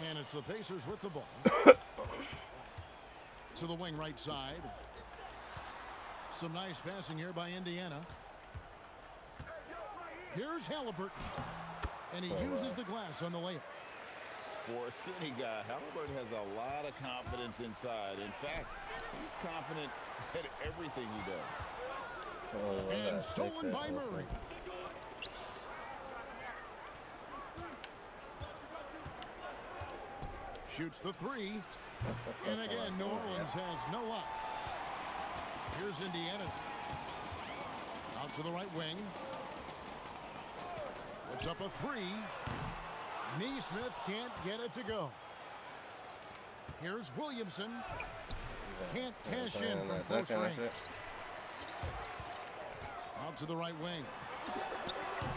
And it's the Pacers with the ball. To the wing right side. Some nice passing here by Indiana. Here's Halliburton. And he uses the glass on the layup. For a skinny guy, Halliburton has a lot of confidence inside. In fact, he's confident at everything he does. And stolen by Murray. Shoots the three. And again, New Orleans has no luck. Here's Indiana. Out to the right wing. Puts up a three. Neesmith can't get it to go. Here's Williamson. Can't cash in from close range. Out to the right wing.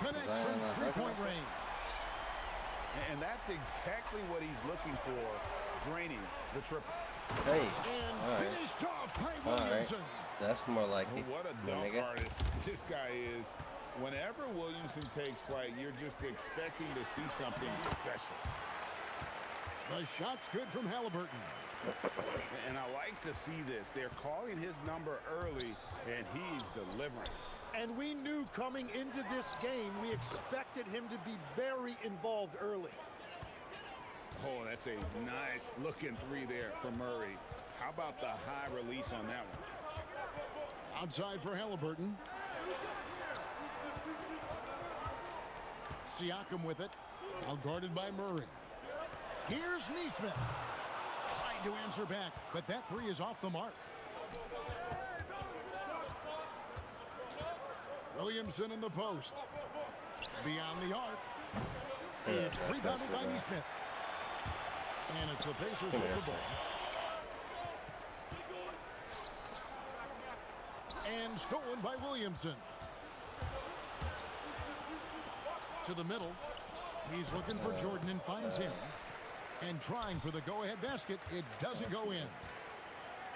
Connects from three-point range. And that's exactly what he's looking for, draining the triple. Hey. And finished off by Williamson. That's more like it. What a dunk artist this guy is. Whenever Williamson takes flight, you're just expecting to see something special. The shot's good from Halliburton. And I like to see this. They're calling his number early, and he's delivering. And we knew coming into this game, we expected him to be very involved early. Oh, that's a nice looking three there from Murray. How about the high release on that one? Outside for Halliburton. Siakam with it. Now guarded by Murray. Here's Neesmith. Tried to answer back, but that three is off the mark. Williamson in the post. Beyond the arc. It's rebounded by Neesmith. And it's the Pacers with the ball. And stolen by Williamson. To the middle. He's looking for Jordan and finds him. And trying for the go-ahead basket. It doesn't go in.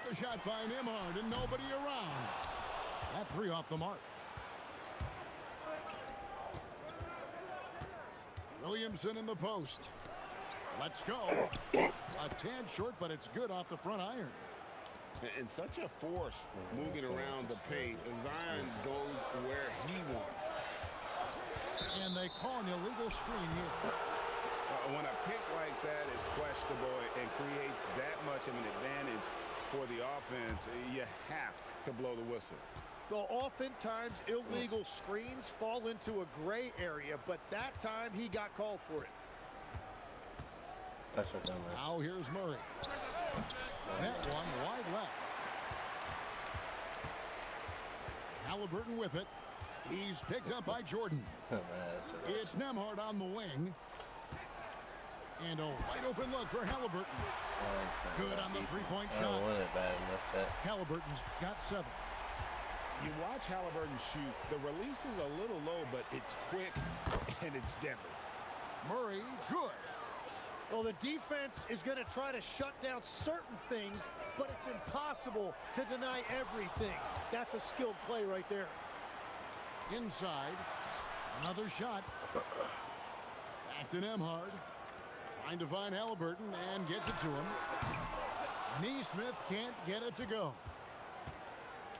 The shot by Nembhard and nobody around. That three off the mark. Williamson in the post. Let's go. A tad short, but it's good off the front iron. And such a force moving around the paint. Zion goes where he wants. And they call an illegal screen here. When a pick like that is questionable and creates that much of an advantage for the offense, you have to blow the whistle. Well, oftentimes illegal screens fall into a gray area, but that time he got called for it. That's a dumbass. Now here's Murray. That one wide left. Halliburton with it. He's picked up by Jordan. It's Nembhard on the wing. And a wide open look for Halliburton. Good on the three-point shot. I don't want it bad enough that. Halliburton's got 7. You watch Halliburton shoot. The release is a little low, but it's quick and it's deadly. Murray, good. Well, the defense is going to try to shut down certain things, but it's impossible to deny everything. That's a skilled play right there. Inside. Another shot. Back to Nembhard. Trying to find Halliburton and gets it to him. Neesmith can't get it to go.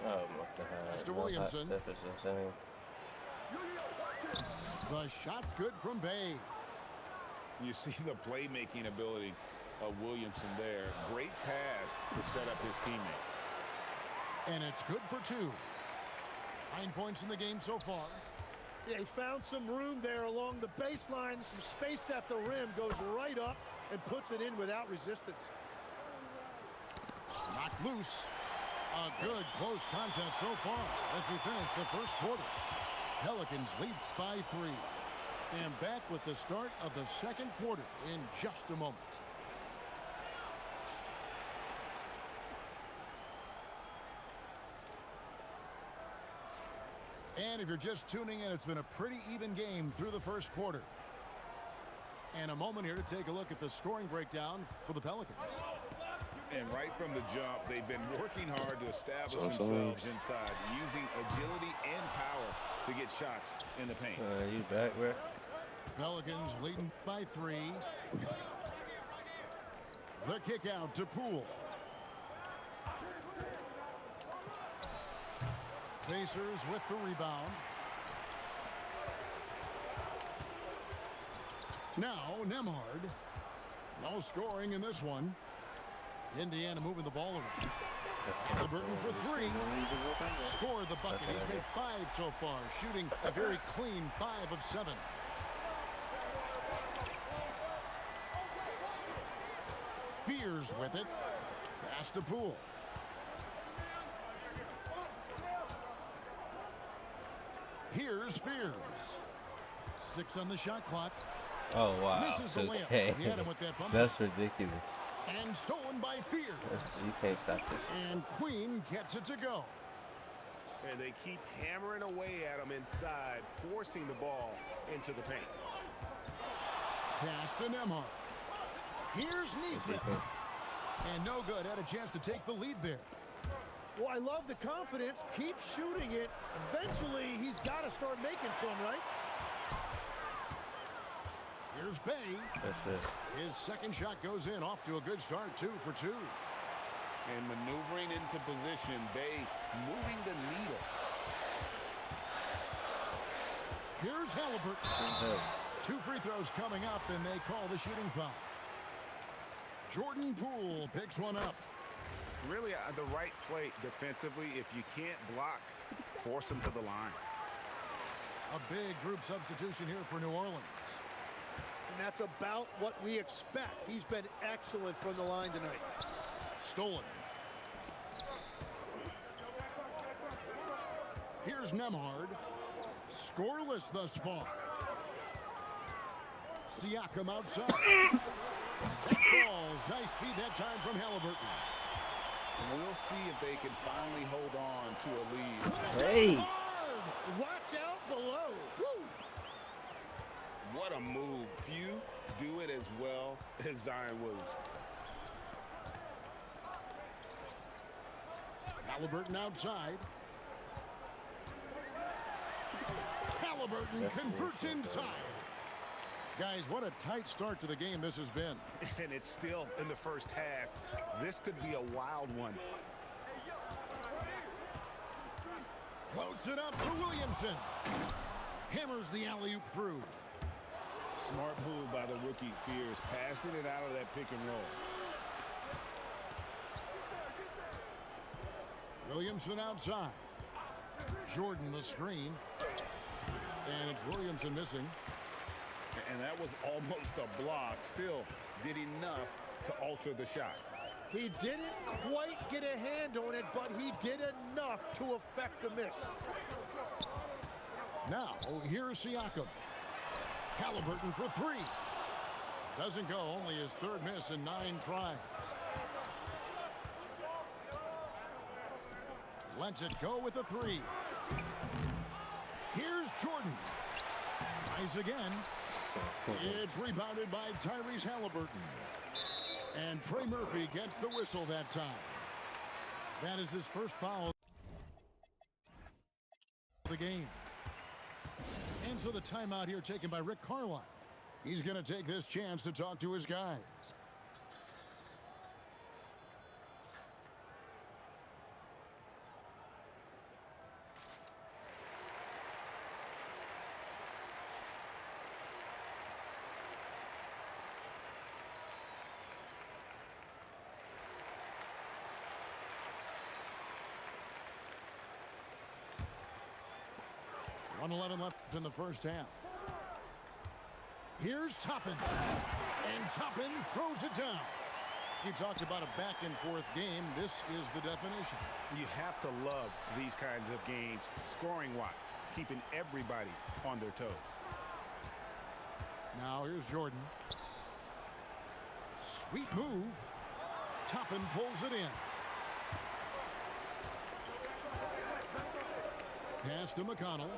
Oh, what the hell? Mr. Williamson. The shot's good from Bay. You see the playmaking ability of Williamson there. Great pass to set up his teammate. And it's good for 2. 9 points in the game so far. Yeah, he found some room there along the baseline, some space at the rim, goes right up and puts it in without resistance. Knocked loose. A good close contest so far as we finish the first quarter. Pelicans lead by 3. And back with the start of the second quarter in just a moment. And if you're just tuning in, it's been a pretty even game through the first quarter. And a moment here to take a look at the scoring breakdown for the Pelicans. And right from the jump, they've been working hard to establish themselves inside, using agility and power to get shots in the paint. You back, bro? Pelicans leading by 3. The kick out to Poole. Pacers with the rebound. Now Nembhard. No scoring in this one. Indiana moving the ball around. Halliburton for three. Score the bucket. He's made 5 so far, shooting a very clean 5 of 7. Fears with it. Pass to Poole. Here's Fears. 6 on the shot clock. Oh, wow. Misses the layup. Okay. He had him with that bumper. That's ridiculous. And stolen by Fears. You can't stop this. And Queen gets it to go. And they keep hammering away at him inside, forcing the ball into the paint. Pass to Nembhard. Here's Neesmith. And no good. Had a chance to take the lead there. Well, I love the confidence. Keep shooting it. Eventually, he's got to start making some, right? Here's Bay. That's it. His second shot goes in. Off to a good start. 2 for 2. And maneuvering into position, Bay moving the needle. Here's Halliburton. 2 free throws coming up, and they call the shooting foul. Jordan Poole picks one up. Really the right play defensively. If you can't block, force them to the line. A big group substitution here for New Orleans. And that's about what we expect. He's been excellent from the line tonight. Stolen. Here's Nembhard. Scoreless thus far. Siakam outside. That falls. Nice feed that time from Halliburton. And we'll see if they can finally hold on to a lead. Hey! Hard. Watch out below. Woo. What a move. Few do it as well as Zion Williams. Halliburton outside. Halliburton converts inside. Guys, what a tight start to the game this has been. And it's still in the first half. This could be a wild one. Floats it up for Williamson. Hammers the alley-oop through. Smart move by the rookie Fears, passing it out of that pick and roll. Williamson outside. Jordan the screen. And it's Williamson missing. And that was almost a block. Still did enough to alter the shot. He didn't quite get a hand on it, but he did enough to affect the miss. Now, here's Siakam. Halliburton for 3. Doesn't go, only his 3rd miss in 9 tries. Lets it go with a 3. Here's Jordan. Tries again. It's rebounded by Tyrese Halliburton. And Trey Murphy gets the whistle that time. That is his first foul of the game. And so the timeout here taken by Rick Carlisle. He's going to take this chance to talk to his guys. .11 left in the first half. Here's Toppin. And Toppin throws it down. You talked about a back-and-forth game. This is the definition. You have to love these kinds of games, scoring-wise, keeping everybody on their toes. Now here's Jordan. Sweet move. Toppin pulls it in. Pass to McConnell.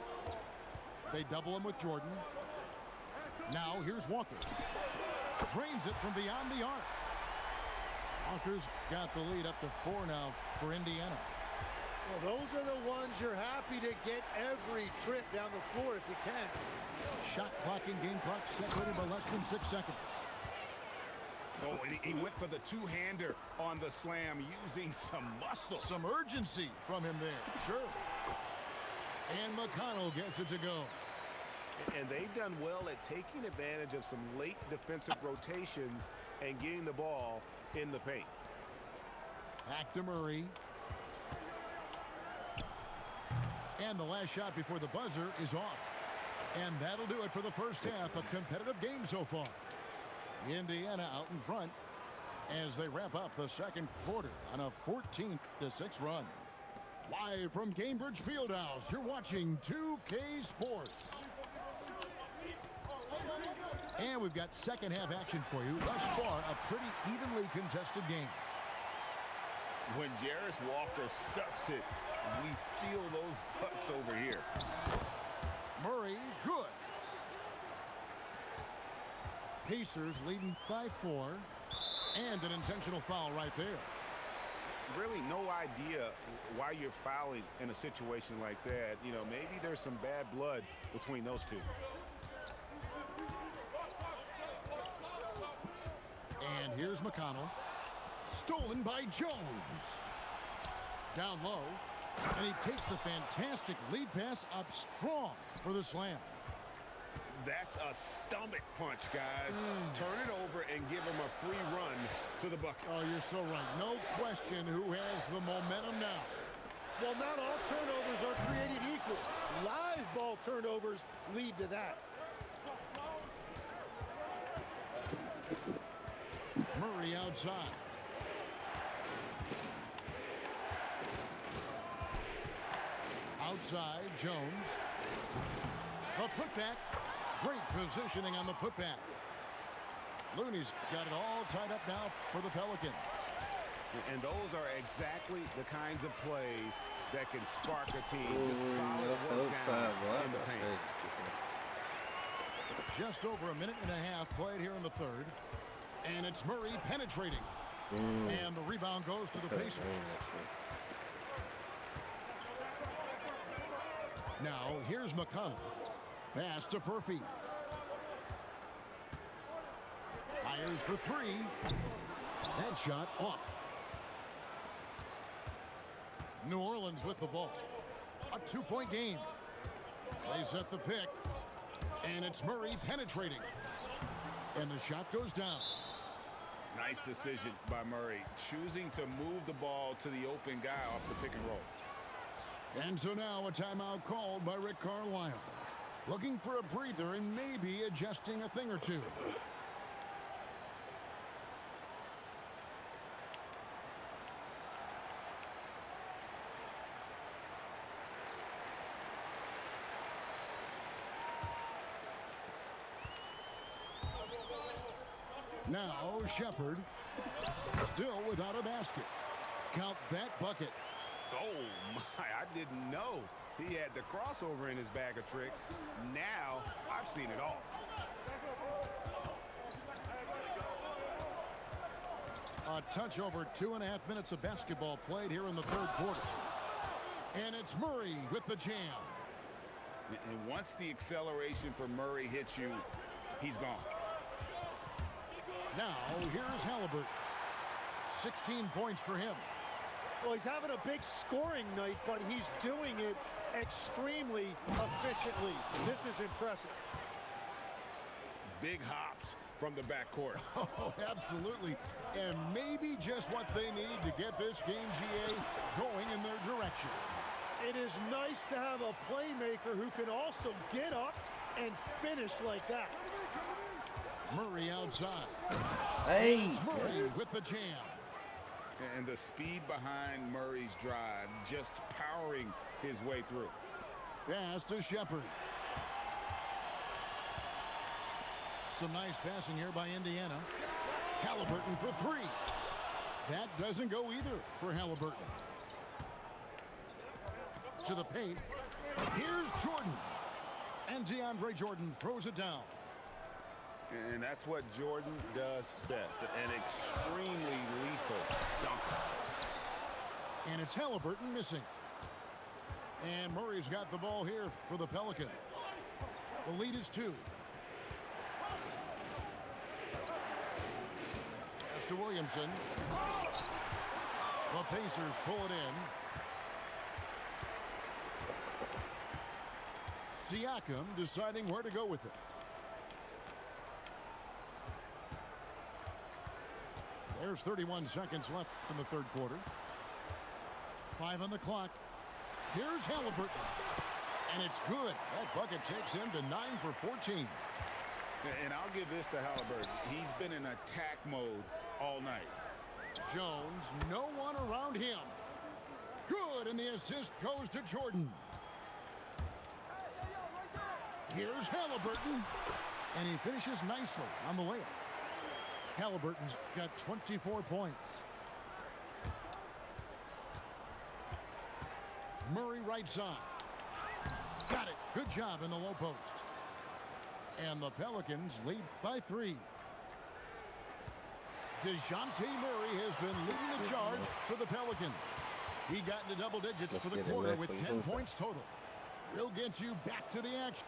They double him with Jordan. Now here's Walker. Drains it from beyond the arc. Walker's got the lead up to 4 now for Indiana. Well, those are the ones you're happy to get every trip down the floor if you can. Shot clock and game clock separated by less than 6 seconds. Oh, and he went for the two-hander on the slam using some muscle. Some urgency from him there. Sure. And McConnell gets it to go. And they've done well at taking advantage of some late defensive rotations and getting the ball in the paint. Back to Murray. And the last shot before the buzzer is off. And that'll do it for the first half. A competitive game so far. Indiana out in front as they wrap up the second quarter on a 14-6 run. Live from Cambridge Fieldhouse, you're watching 2K Sports. And we've got second half action for you. Thus far, a pretty evenly contested game. When Jarris Walker stuffs it, we feel those bucks over here. Murray, good. Pacers leading by 4. And an intentional foul right there. Really no idea why you're fouling in a situation like that. You know, maybe there's some bad blood between those two. And here's McConnell. Stolen by Jones. Down low. And he takes the fantastic lead pass up strong for the slam. That's a stomach punch, guys. Turn it over and give him a free run to the bucket. Oh, you're so right. No question who has the momentum now. Well, not all turnovers are created equal. Live ball turnovers lead to that. Murray outside. Outside, Jones. A putback. Great positioning on the putback. Looney's got it all tied up now for the Pelicans. And those are exactly the kinds of plays that can spark a team. Just solid work down in the paint. Just over a minute and a half played here in the third. And it's Murray penetrating. And the rebound goes to the Pacers. Now, here's McConnell. Pass to Furphy. Fires for 3. That shot off. New Orleans with the ball. A 2-point game. They set the pick. And it's Murray penetrating. And the shot goes down. Nice decision by Murray, choosing to move the ball to the open guy off the pick and roll. And so now a timeout called by Rick Carlisle. Looking for a breather and maybe adjusting a thing or two. Now Shepard, still without a basket. Count that bucket. Oh my, I didn't know he had the crossover in his bag of tricks. Now I've seen it all. A touch over 2.5 minutes of basketball played here in the third quarter. And it's Murray with the jam. And once the acceleration for Murray hits you, he's gone. Now, here's Halliburton. 16 points for him. Well, he's having a big scoring night, but he's doing it extremely efficiently. This is impressive. Big hops from the backcourt. Oh, absolutely. And maybe just what they need to get this game, GA, going in their direction. It is nice to have a playmaker who can also get up and finish like that. Murray outside. Hey! It's Murray with the jam. And the speed behind Murray's drive, just powering his way through. Pass to Shepard. Some nice passing here by Indiana. Halliburton for 3. That doesn't go either for Halliburton. To the paint. Here's Jordan. And DeAndre Jordan throws it down. And that's what Jordan does best. An extremely lethal dunker. And it's Halliburton missing. And Murray's got the ball here for the Pelicans. The lead is 2. pass to Williamson. The Pacers pull it in. Siakam deciding where to go with it. There's 31 seconds left in the third quarter. 5 on the clock. Here's Halliburton. And it's good. That bucket takes him to 9 for 14. And I'll give this to Halliburton. He's been in attack mode all night. Jones, no one around him. Good, and the assist goes to Jordan. Here's Halliburton. And he finishes nicely on the layup. Halliburton's got 24 points. Murray right side. Got it. Good job in the low post. And the Pelicans lead by 3. DeJounte Murray has been leading the charge for the Pelicans. He got into double digits for the quarter with 10 points total. He'll get you back to the action.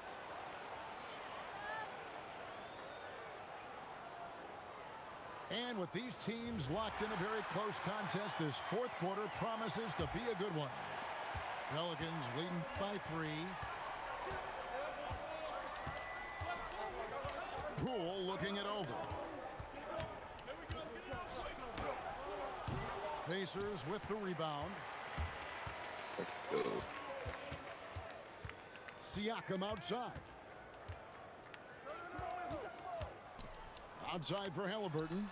And with these teams locked in a very close contest, this fourth quarter promises to be a good one. Pelicans leading by 3. Poole looking it over. Pacers with the rebound. Let's go. Siakam outside. Outside for Halliburton.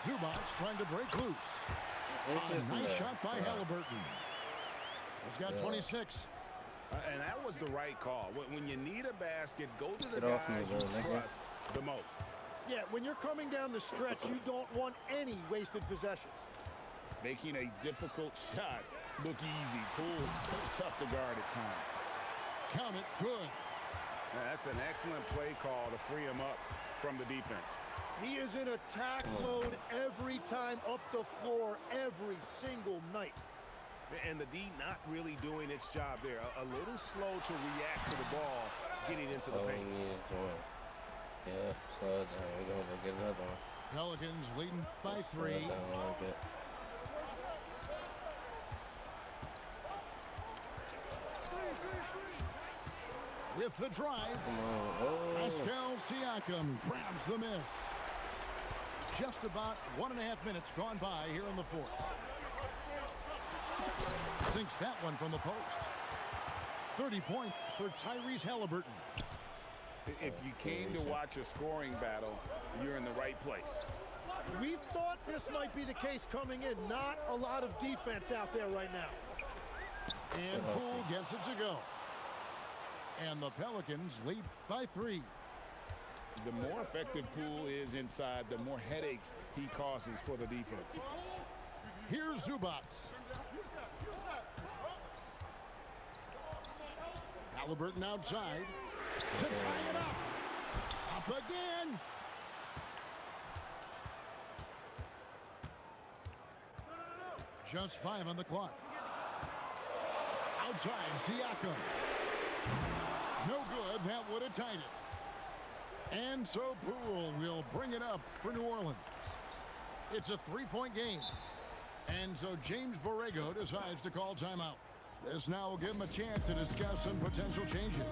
Zubac trying to break loose. A nice shot by Halliburton. He's got 26. And that was the right call. When you need a basket, go to the guys you trust the most. Yeah, when you're coming down the stretch, you don't want any wasted possessions. Making a difficult shot look easy. Poole, so tough to guard at times. Count it, good. That's an excellent play call to free him up from the defense. He is in attack mode every time up the floor, every single night. And the D not really doing its job there. A little slow to react to the ball getting into the paint. Yeah, slow it down. We're going to get another one. Pelicans leading by 3. With the drive, Pascal Siakam grabs the miss. Just about 1.5 minutes gone by here in the fourth. Sinks that one from the post. 30 points for Tyrese Halliburton. If you came to watch a scoring battle, you're in the right place. We thought this might be the case coming in. Not a lot of defense out there right now. And Poole gets it to go. And the Pelicans lead by 3. The more effective Poole is inside, the more headaches he causes for the defense. Here's Zubac. Halliburton outside to tie it up. Up again. Just 5 on the clock. Outside, Siakam. No good. That would have tied it. And so Poole will bring it up for New Orleans. It's a 3-point game. And so James Borrego decides to call timeout. This now will give him a chance to discuss some potential changes.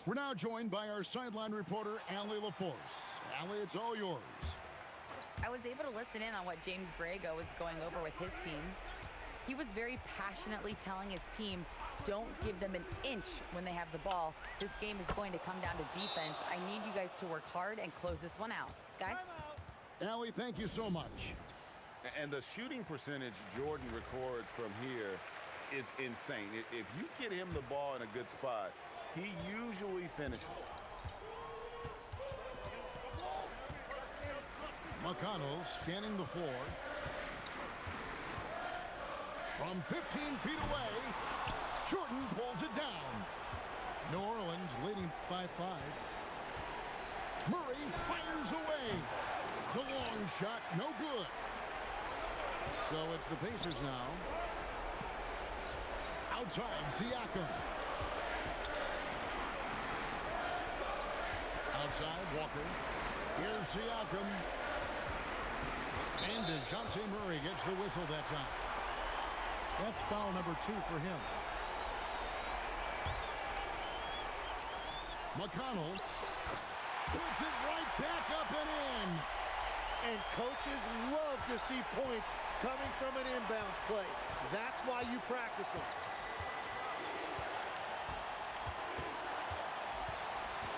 We're now joined by our sideline reporter, Allie LaForce. Allie, it's all yours. I was able to listen in on what James Borrego was going over with his team. He was very passionately telling his team, don't give them an inch when they have the ball. This game is going to come down to defense. I need you guys to work hard and close this one out. Guys? Allie, thank you so much. And the shooting percentage Jordan records from here is insane. If you get him the ball in a good spot, he usually finishes. McConnell scanning the floor. From 15 feet away, Jordan pulls it down. New Orleans leading by 5. Murray fires away. The long shot, no good. So it's the Pacers now. Outside, Siakam. Outside, Walker. Here's Siakam. And DeJounte Murray gets the whistle that time. That's foul number 2 for him. McConnell puts it right back up and in. And coaches love to see points coming from an inbounds play. That's why you practice them.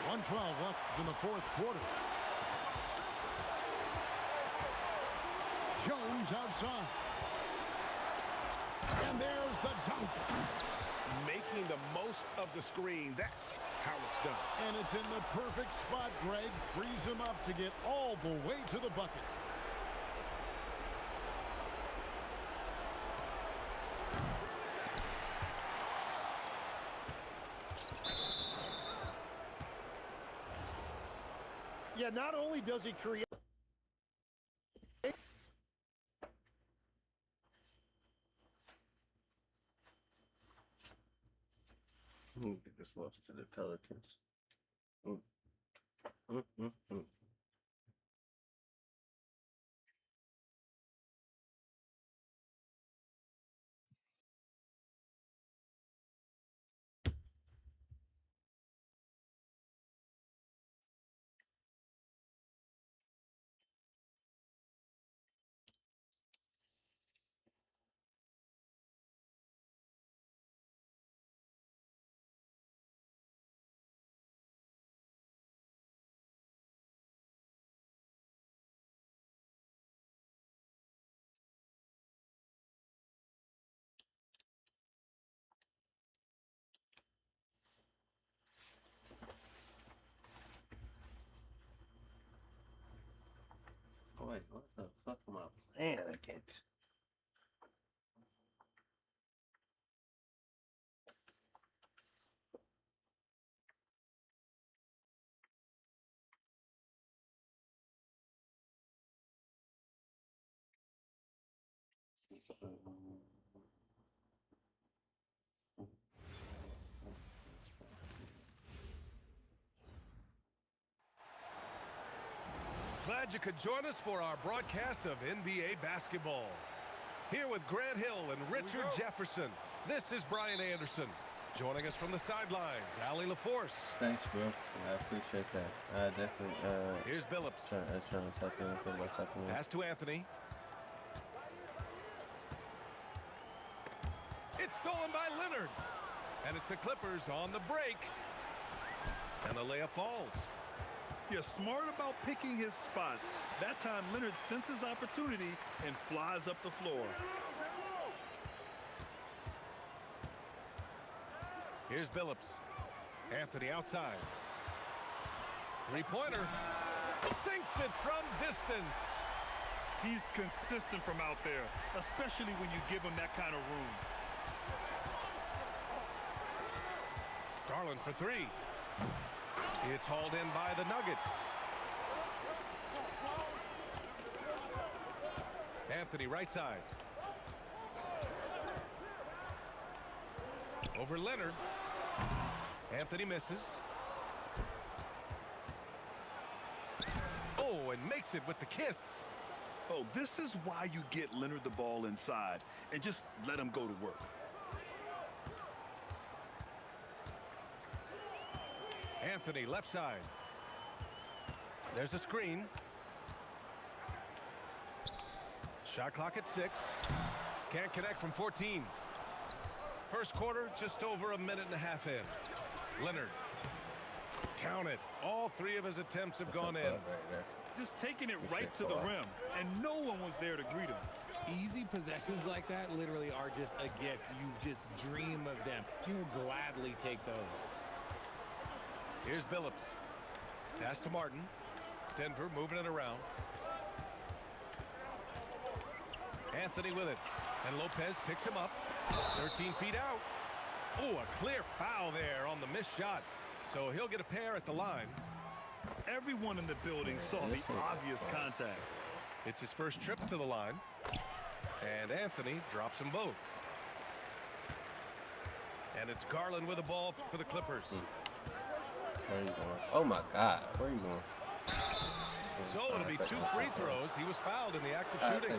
.112 left in the 4th quarter. Jones outside. And there's the dunk. Making the most of the screen. That's how it's done. And it's in the perfect spot, Greg. Frees him up to get all the way to the bucket. Yeah, not only does he create... We just lost to the Pelicans. Wait, what the fuck am I playing against? Glad you could join us for our broadcast of NBA basketball. Here with Grant Hill and Richard Jefferson, this is Brian Anderson. Joining us from the sidelines, Allie LaForce. Thanks, bro. I appreciate that. Definitely. Here's Billups. Sorry, I was trying to type anything about typing in. Pass to Anthony. It's stolen by Leonard. And it's the Clippers on the break. And the layup falls. You're smart about picking his spots. That time, Leonard senses opportunity and flies up the floor. Here's Billups. Anthony outside. Three-pointer. Sinks it from distance. He's consistent from out there, especially when you give him that kind of room. Garland for three. It's hauled in by the Nuggets. Anthony right side. Over Leonard. Anthony misses. Oh, and makes it with the kiss. Oh, this is why you get Leonard the ball inside and just let him go to work. Anthony left side. There's a screen. Shot clock at 6. Can't connect from 14. First quarter, just over a minute and a half in. Leonard. Count it. All three of his attempts have gone in. Just taking it right to the rim, and no one was there to greet him. Easy possessions like that literally are just a gift. You just dream of them. He'll gladly take those. Here's Billups. Pass to Martin. Denver moving it around. Anthony with it. And Lopez picks him up. 13 feet out. Oh, a clear foul there on the missed shot. So he'll get a pair at the line. Everyone in the building saw the obvious contact. It's his first trip to the line. And Anthony drops them both. And it's Garland with the ball for the Clippers. Where are you going? Oh my God, where are you going? So it'll be 2 free throws. He was fouled in the act of shooting.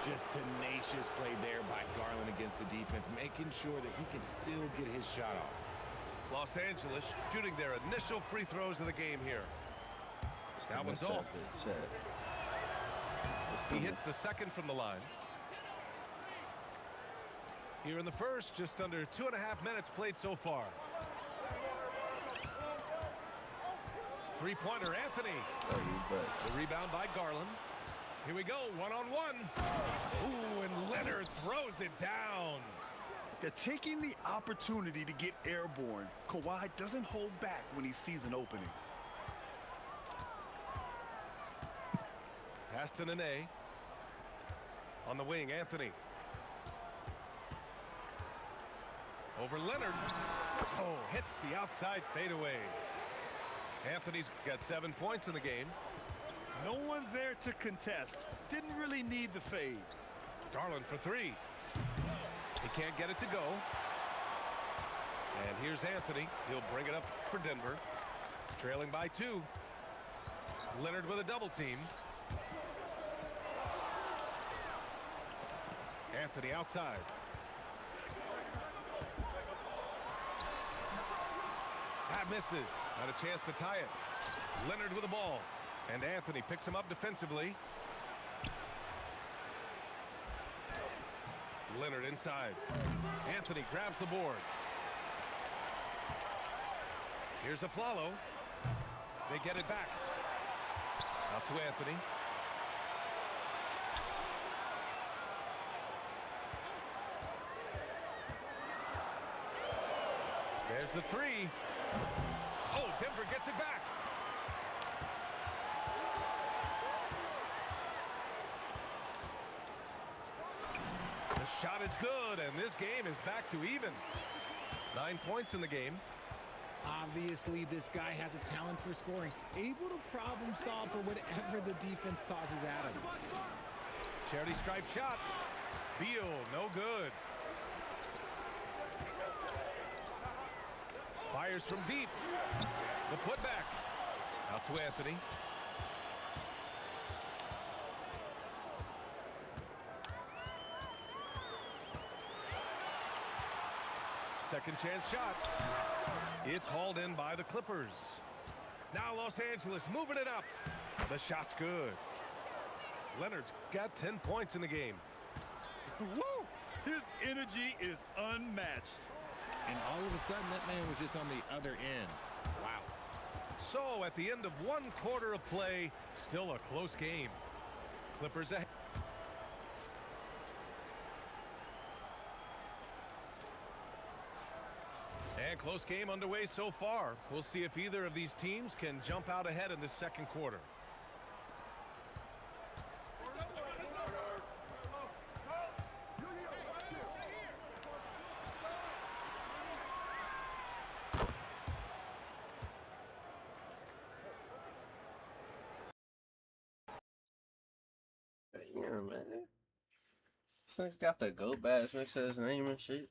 Just tenacious play there by Garland against the defense, making sure that he can still get his shot off. Los Angeles shooting their initial free throws of the game here. That one's off. He hits the second from the line. Here in the first, just under 2.5 minutes played so far. Three-pointer, Anthony. The rebound by Garland. Here we go, one-on-one. Ooh, and Leonard throws it down. They're taking the opportunity to get airborne. Kawhi doesn't hold back when he sees an opening. Pass to Nene. On the wing, Anthony. Over Leonard. Oh, hits the outside fadeaway. Anthony's got 7 points in the game. No one there to contest. Didn't really need the fade. Garland for 3. He can't get it to go. And here's Anthony. He'll bring it up for Denver. Trailing by 2. Leonard with a double team. Anthony outside. That misses. Had a chance to tie it. Leonard with the ball. And Anthony picks him up defensively. Leonard inside. Anthony grabs the board. Here's a follow. They get it back. Out to Anthony. There's the 3. Oh, Denver gets it back. The shot is good, and this game is back to even. 9 points in the game. Obviously, this guy has a talent for scoring, able to problem solve for whatever the defense tosses at him. Charity stripe shot. Beal, no good. Fires from deep. The putback. Out to Anthony. Second chance shot. It's hauled in by the Clippers. Now Los Angeles moving it up. The shot's good. Leonard's got 10 points in the game. Woo! His energy is unmatched. And all of a sudden, that man was just on the other end. Wow. So at the end of 1 quarter of play, still a close game. Clippers ahead. And close game underway so far. We'll see if either of these teams can jump out ahead in this second quarter. Yeah, man. This nigga got the go badge next to his name and shit.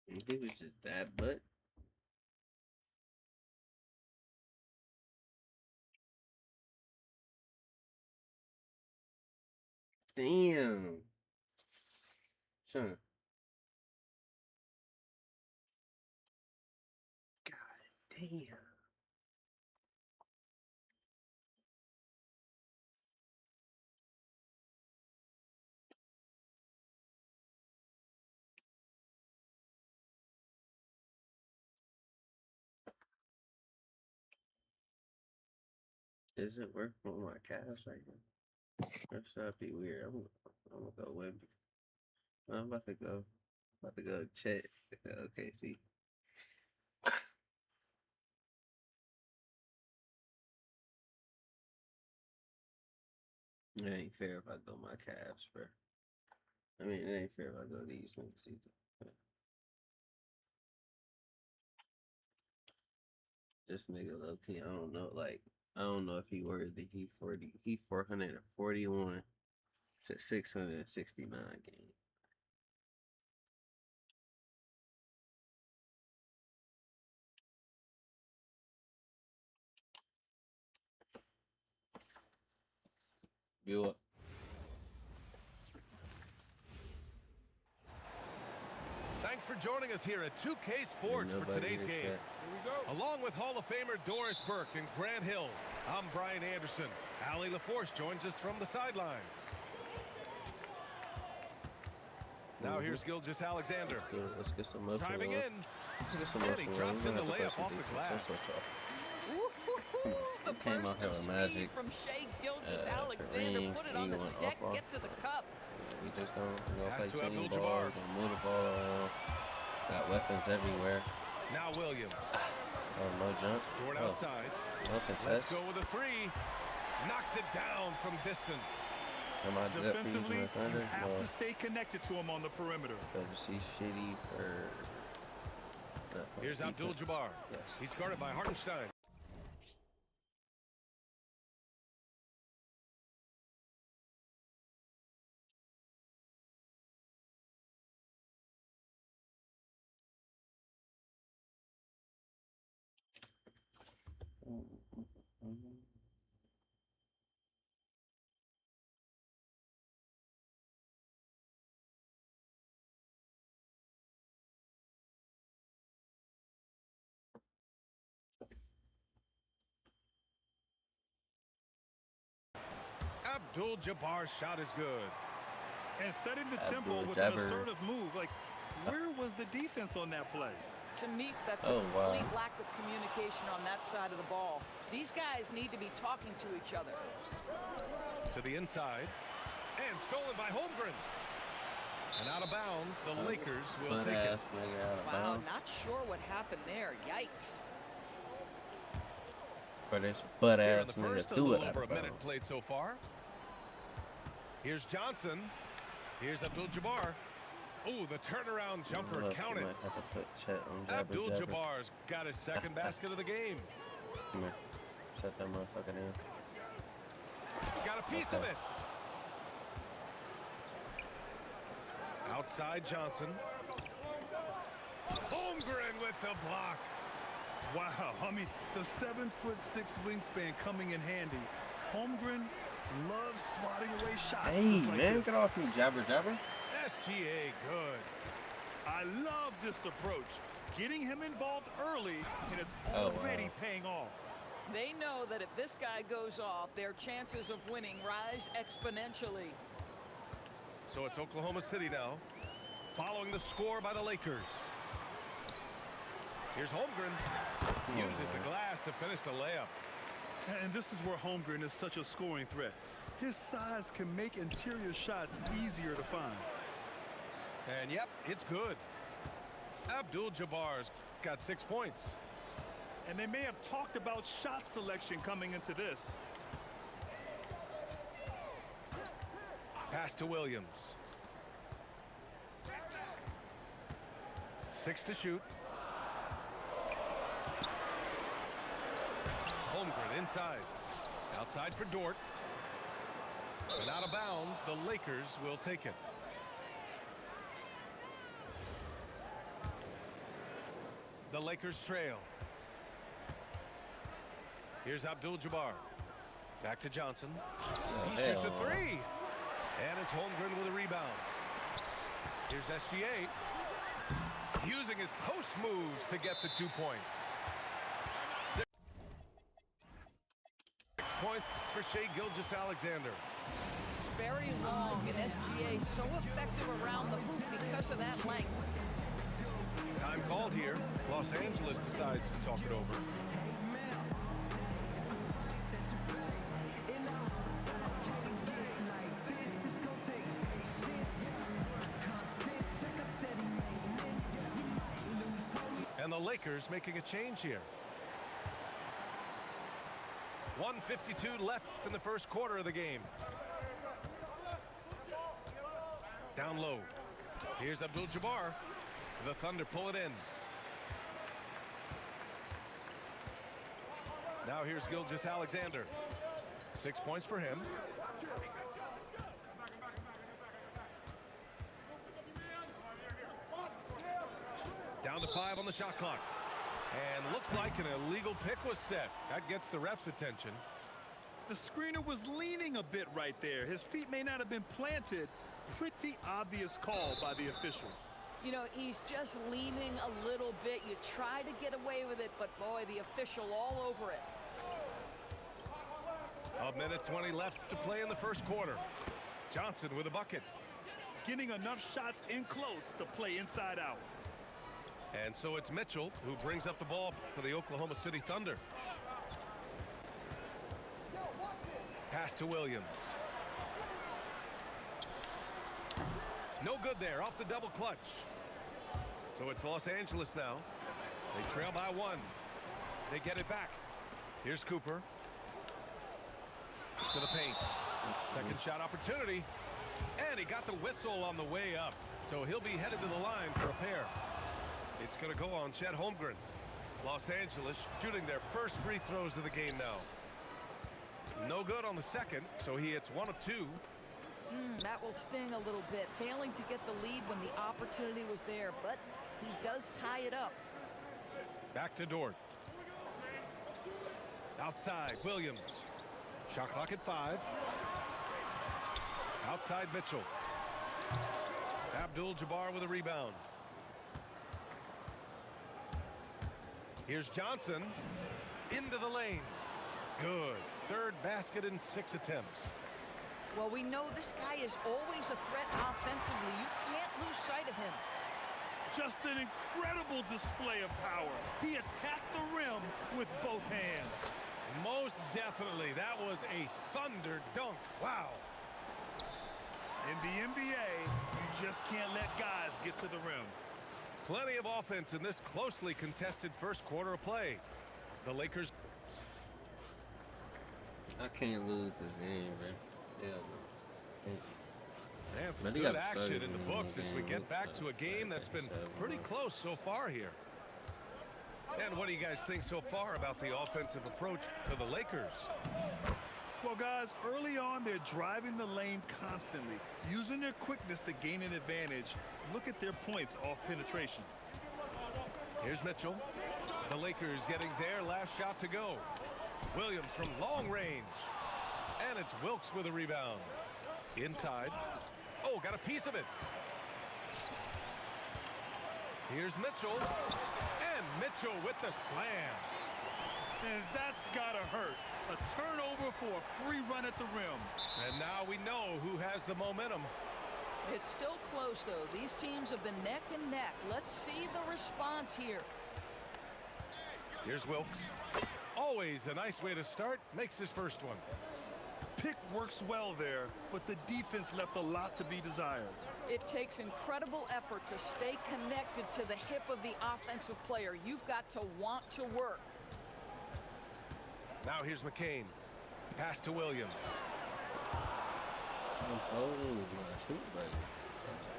He was just that butt. Damn. Son. God damn. Is it working with my calves right now? That should be weird. I'm gonna go Wemby. I'm about to go check. Okay, see. It ain't fair if I go my Cavs, bro. I mean, it ain't fair if I go these niggas either. This nigga low key, I don't know. Like, I don't know if he worthy. He 441 to 669 games. You up? Thanks for joining us here at 2K Sports for today's game. Here we go. Along with Hall of Famer Doris Burke and Grant Hill, I'm Brian Anderson. Allie LaForce joins us from the sidelines. Now here's Gilgeous Alexander. Let's get some muscle Driving on. in. Let's get some And muscle he on. drops We in the gonna have to layup play off some the defense. glass. That's what y'all. The came burst out here of with speed Magic, from Shai Gilgeous-Alexander. Kareem, Put it on he the went deck, off get to the cup. We just gonna Pass play to team ball. Abdul-Jabbar. Gonna move the ball around. Got weapons everywhere. Now Williams. Oh, no jump. Dort Oh, outside. no Let's contest. go with a three. Knocks it down from distance. Am I good for using Defensively, my thunder? you have No. to stay connected to him on the perimeter. Because he's shitty for. Here's defense. Abdul-Jabbar. Yes. He's guarded by Hartenstein. Abdul-Jabbar's shot is good. And setting the tempo with an Abdul-Jabbar. assertive move. Like, where was the defense on that play? To me, that's Oh, a wow. complete lack of communication on that side of the ball. These guys need to be talking to each other. To the inside. And stolen by Holmgren. And out of bounds, the Lakers will take it. Butt-ass nigga out of Wow, bounds. not sure what happened there. Yikes. But this Here butt-ass in the nigga first, a threw it little out over a of minute bounds. played so far. Here's Johnson. Here's Abdul-Jabbar. Ooh, the turnaround jumper Look, counted. you might have to put Chet on Jabba Jabba. Abdul-Jabbar's got his second basket of the game. Come here. Set that motherfucker in. Got a piece of it. Outside Johnson. Holmgren with the block. Wow, I mean, the 7'6" wingspan coming in handy. Holmgren loves swatting away shots. Hey, just like man, this. get off me, Jabber Jabber. SGA good. I love this approach. Getting him involved early, and it's Oh, already wow. paying off. They know that if this guy goes off, their chances of winning rise exponentially. So it's Oklahoma City now, following the score by the Lakers. Here's Holmgren. Uses the glass to finish the layup. And this is where Holmgren is such a scoring threat. His size can make interior shots easier to find. And yep, it's good. Abdul-Jabbar's got 6 points. And they may have talked about shot selection coming into this. Pass to Williams. 6 to shoot. Holmgren inside. Outside for Dort. And out of bounds, the Lakers will take it. The Lakers trail. Here's Abdul-Jabbar. Back to Johnson. He shoots a three. And it's Holmgren with a rebound. Here's SGA. Using his post moves to get the 2 points. 6 points for Shai Gilgeous-Alexander. It's very long, and SGA so effective around the hoop because of that length. Time called here. Los Angeles decides to talk it over. And the Lakers making a change here. 1:52 left in the first quarter of the game. Down low. Here's Abdul-Jabbar. The Thunder pull it in. Now here's Gilgeous-Alexander. 6 points for him. Down to 5 on the shot clock. And looks like an illegal pick was set. That gets the ref's attention. The screener was leaning a bit right there. His feet may not have been planted. Pretty obvious call by the officials. You know, he's just leaning a little bit. You try to get away with it, but boy, the official all over it. A minute 20 left to play in the first quarter. Johnson with a bucket. Getting enough shots in close to play inside out. And so it's Mitchell who brings up the ball for the Oklahoma City Thunder. Pass to Williams. No good there, off the double clutch. So it's Los Angeles now. They trail by 1. They get it back. Here's Cooper. To the paint. Second shot opportunity. And he got the whistle on the way up. So he'll be headed to the line for a pair. It's going to go on Chet Holmgren. Los Angeles shooting their first free throws of the game now. No good on the second, so he hits 1 of 2. That will sting a little bit. Failing to get the lead when the opportunity was there, but he does tie it up. Back to Dort. Outside, Williams. Shot clock at 5. Outside, Mitchell. Abdul-Jabbar with a rebound. Here's Johnson. Into the lane. Good. Third basket in 6 attempts. Well, we know this guy is always a threat offensively. You can't lose sight of him. Just an incredible display of power. He attacked the rim with both hands. Most definitely. That was a Thunder dunk. Wow. In the NBA, you just can't let guys get to the rim. Plenty of offense in this closely contested first quarter of play. The Lakers. I can't lose this game, man. Yeah, And some But they good got action started in the in books the as we game. get back to a game that's been pretty close so far here. And what do you guys think so far about the offensive approach for the Lakers? Well, guys, early on, they're driving the lane constantly, using their quickness to gain an advantage. Look at their points off penetration. Here's Mitchell. The Lakers getting their last shot to go. Williams from long range. And it's Wilkes with a rebound. Inside. Oh, got a piece of it. Here's Mitchell. And Mitchell with the slam. And that's gotta hurt. A turnover for a free run at the rim. And now we know who has the momentum. It's still close, though. These teams have been neck and neck. Let's see the response here. Here's Wilkes. Always a nice way to start. Makes his first one. Pick works well there, but the defense left a lot to be desired. It takes incredible effort to stay connected to the hip of the offensive player. You've got to want to work. Now here's McCain. Pass to Williams.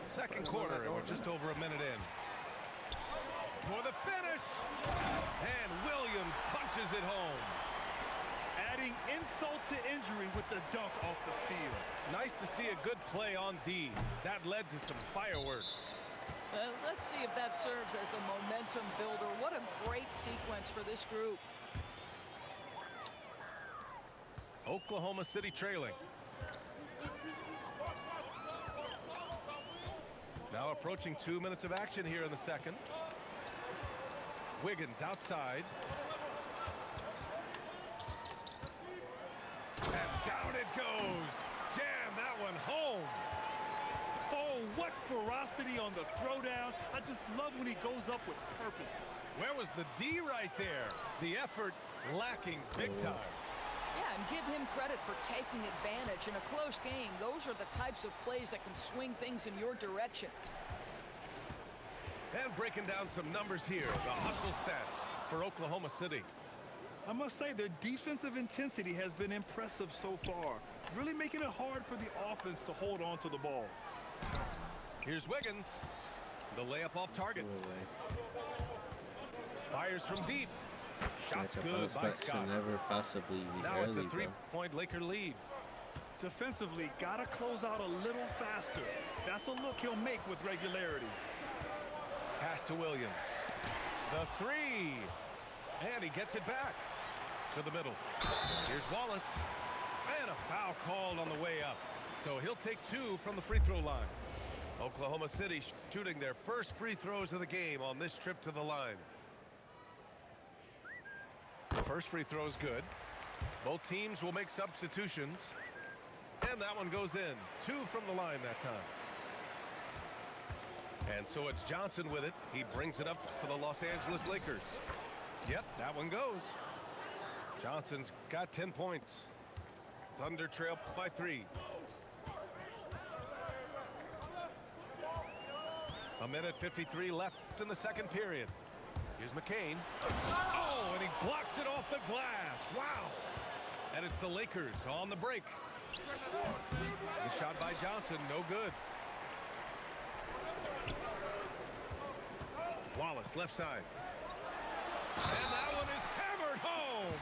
Second quarter, and we're just over a minute in. For the finish! And Williams punches it home. Adding insult to injury with the dunk off the steal. Nice to see a good play on D. That led to some fireworks. Let's see if that serves as a momentum builder. What a great sequence for this group. Oklahoma City trailing. Now approaching 2 minutes of action here in the second. Wiggins outside. And down it goes. Jam that one home. Oh, what ferocity on the throwdown. I just love when he goes up with purpose. Where was the D right there? The effort lacking big time. Yeah, and give him credit for taking advantage. In a close game, those are the types of plays that can swing things in your direction. And breaking down some numbers here, the hustle stats for Oklahoma City. I must say their defensive intensity has been impressive so far, really making it hard for the offense to hold on to the ball. Here's Wiggins. The layup off target. Fires from deep. Shots good by Scott. Never possibly be now early, it's a three-point Laker lead. Defensively, gotta close out a little faster. That's a look he'll make with regularity. Pass to Williams. The three. And he gets it back to the middle. Here's Wallace. And a foul called on the way up. So he'll take 2 from the free throw line. Oklahoma City shooting their first free throws of the game on this trip to the line. The first free throw is good. Both teams will make substitutions. And that one goes in. 2 from the line that time. And so it's Johnson with it. He brings it up for the Los Angeles Lakers. Yep, that one goes. Johnson's got 10 points. Thunder trail by 3. A minute 53 left in the second period. Here's McCain. Oh, and he blocks it off the glass. Wow. And it's the Lakers on the break. The shot by Johnson, no good. Wallace, left side. And that one is hammered home.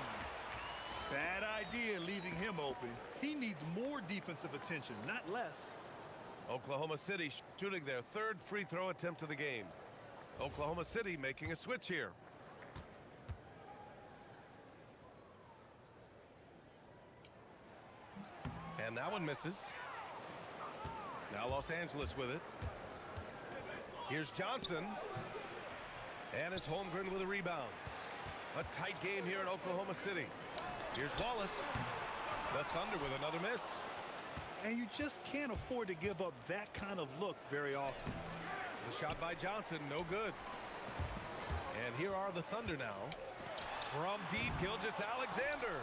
Bad idea leaving him open. He needs more defensive attention, not less. Oklahoma City shooting their 3rd free throw attempt of the game. Oklahoma City making a switch here. And that one misses. Now Los Angeles with it. Here's Johnson. And it's Holmgren with a rebound. A tight game here in Oklahoma City. Here's Wallace. The Thunder with another miss. And you just can't afford to give up that kind of look very often. The shot by Johnson, no good. And here are the Thunder now. From deep, Gilgeous-Alexander.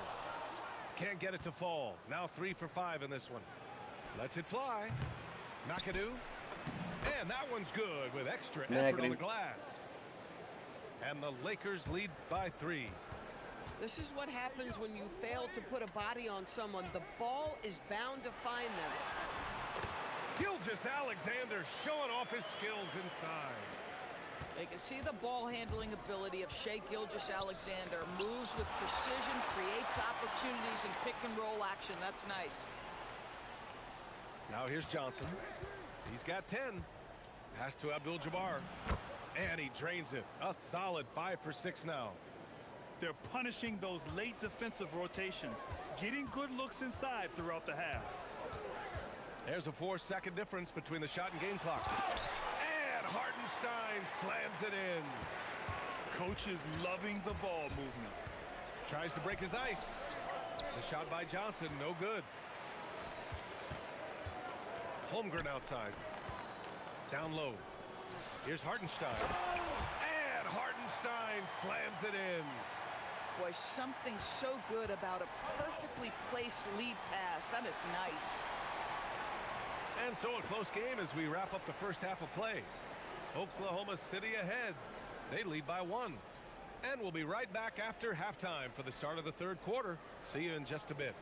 Can't get it to fall. Now 3 for 5 in this one. Lets it fly. McAdoo. And that one's good with extra effort on the glass. And the Lakers lead by 3. This is what happens when you fail to put a body on someone. The ball is bound to find them. Gilgeous-Alexander showing off his skills inside. They can see the ball handling ability of Shai Gilgeous-Alexander. Moves with precision, creates opportunities in pick and roll action. That's nice. Now here's Johnson. He's got 10. Pass to Abdul-Jabbar. And he drains it. A solid 5 for 6 now. They're punishing those late defensive rotations, getting good looks inside throughout the half. There's a 4-second difference between the shot and game clock. And Hartenstein slams it in. Coach is loving the ball movement. Tries to break his ice. The shot by Johnson, no good. Holmgren outside. Down low. Here's Hartenstein. And Hartenstein slams it in. Boy, something so good about a perfectly placed lead pass. That is nice. And so a close game as we wrap up the first half of play. Oklahoma City ahead. They lead by 1. And we'll be right back after halftime for the start of the 3rd quarter. See you in just a bit.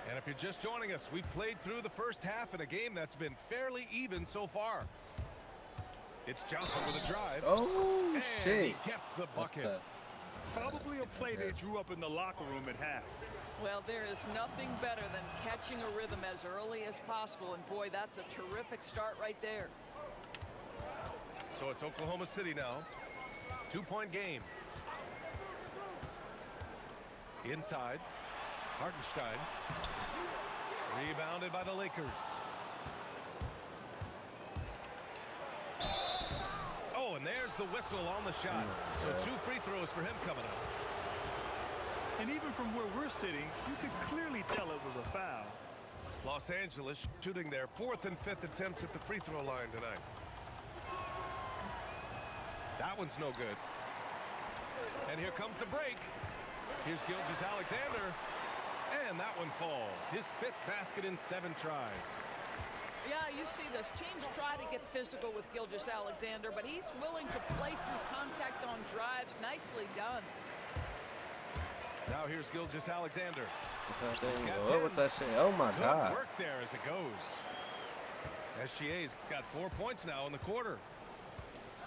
And if you're just joining us, we played through the first half in a game that's been fairly even so far. It's Johnson with a drive. Oh, and shit. He gets the bucket. Probably a play they drew up in the locker room at half. Well, there is nothing better than catching a rhythm as early as possible. And boy, that's a terrific start right there. So it's Oklahoma City now. 2-point game. Inside. Hartenstein. Rebounded by the Lakers. Oh, and there's the whistle on the shot. So 2 free throws for him coming up. And even from where we're sitting, you could clearly tell it was a foul. Los Angeles shooting their 4th and 5th attempts at the free throw line tonight. That one's no good. And here comes the break. Here's Gilgeous-Alexander. And that one falls. His 5th basket in 7 tries. Yeah, you see this. Teams try to get physical with Gilgeous-Alexander, but he's willing to play through contact on drives. Nicely done. Now here's Gilgeous-Alexander. What would that say? Oh my God. Good work there as it goes. SGA's got 4 points now in the quarter.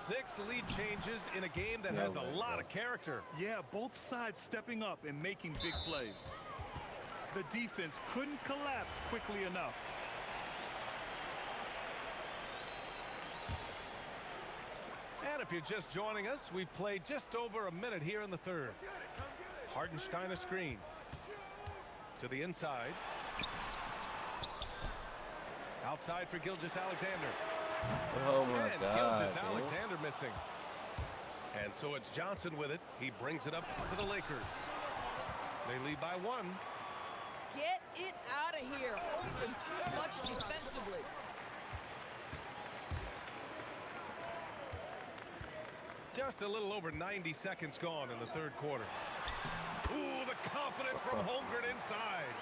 6 lead changes in a game that has a lot of character. Yeah, both sides stepping up and making big plays. The defense couldn't collapse quickly enough. And if you're just joining us, we've played just over a minute here in the third. Hartenstein a screen. To the inside. Outside for Gilgeous-Alexander. Oh my and God. Gilgeous-Alexander missing. And so it's Johnson with it. He brings it up to the Lakers. They lead by 1. Get it out of here. Holding too much defensively. Just a little over 90 seconds gone in the third quarter. Ooh, the confidence from Holmgren inside.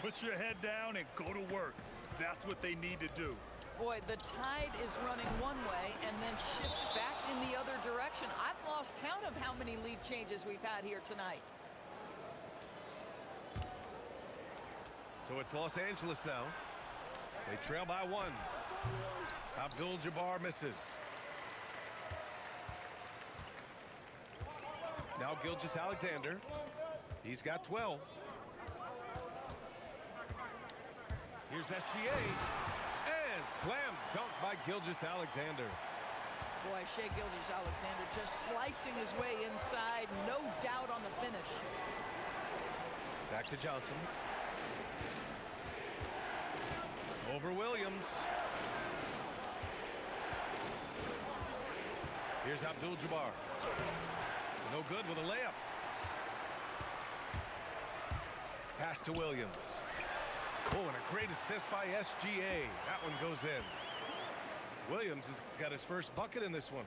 Put your head down and go to work. That's what they need to do. Boy, the tide is running one way and then shifts back in the other direction. I've lost count of how many lead changes we've had here tonight. So it's Los Angeles now. They trail by 1. Abdul-Jabbar misses. Now Gilgeous-Alexander. He's got 12. Here's SGA. And slam dunk by Gilgeous-Alexander. Boy, Shai Gilgeous-Alexander just slicing his way inside. No doubt on the finish. Back to Johnson. Over Williams. Here's Abdul-Jabbar. No good with a layup. Pass to Williams. Oh, and a great assist by SGA. That one goes in. Williams has got his first bucket in this one.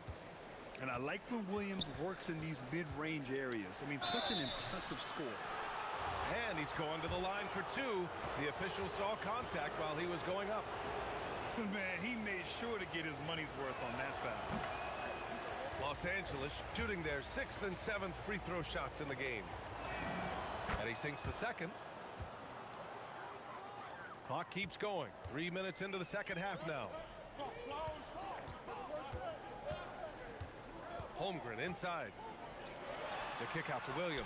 And I like when Williams works in these mid-range areas. I mean, such an impressive score. And he's going to the line for 2. The official saw contact while he was going up. Man, he made sure to get his money's worth on that foul. Los Angeles shooting their 6th and 7th free throw shots in the game. And he sinks the second. Clock keeps going. 3 minutes into the second half now. Holmgren inside. The kick out to Williams.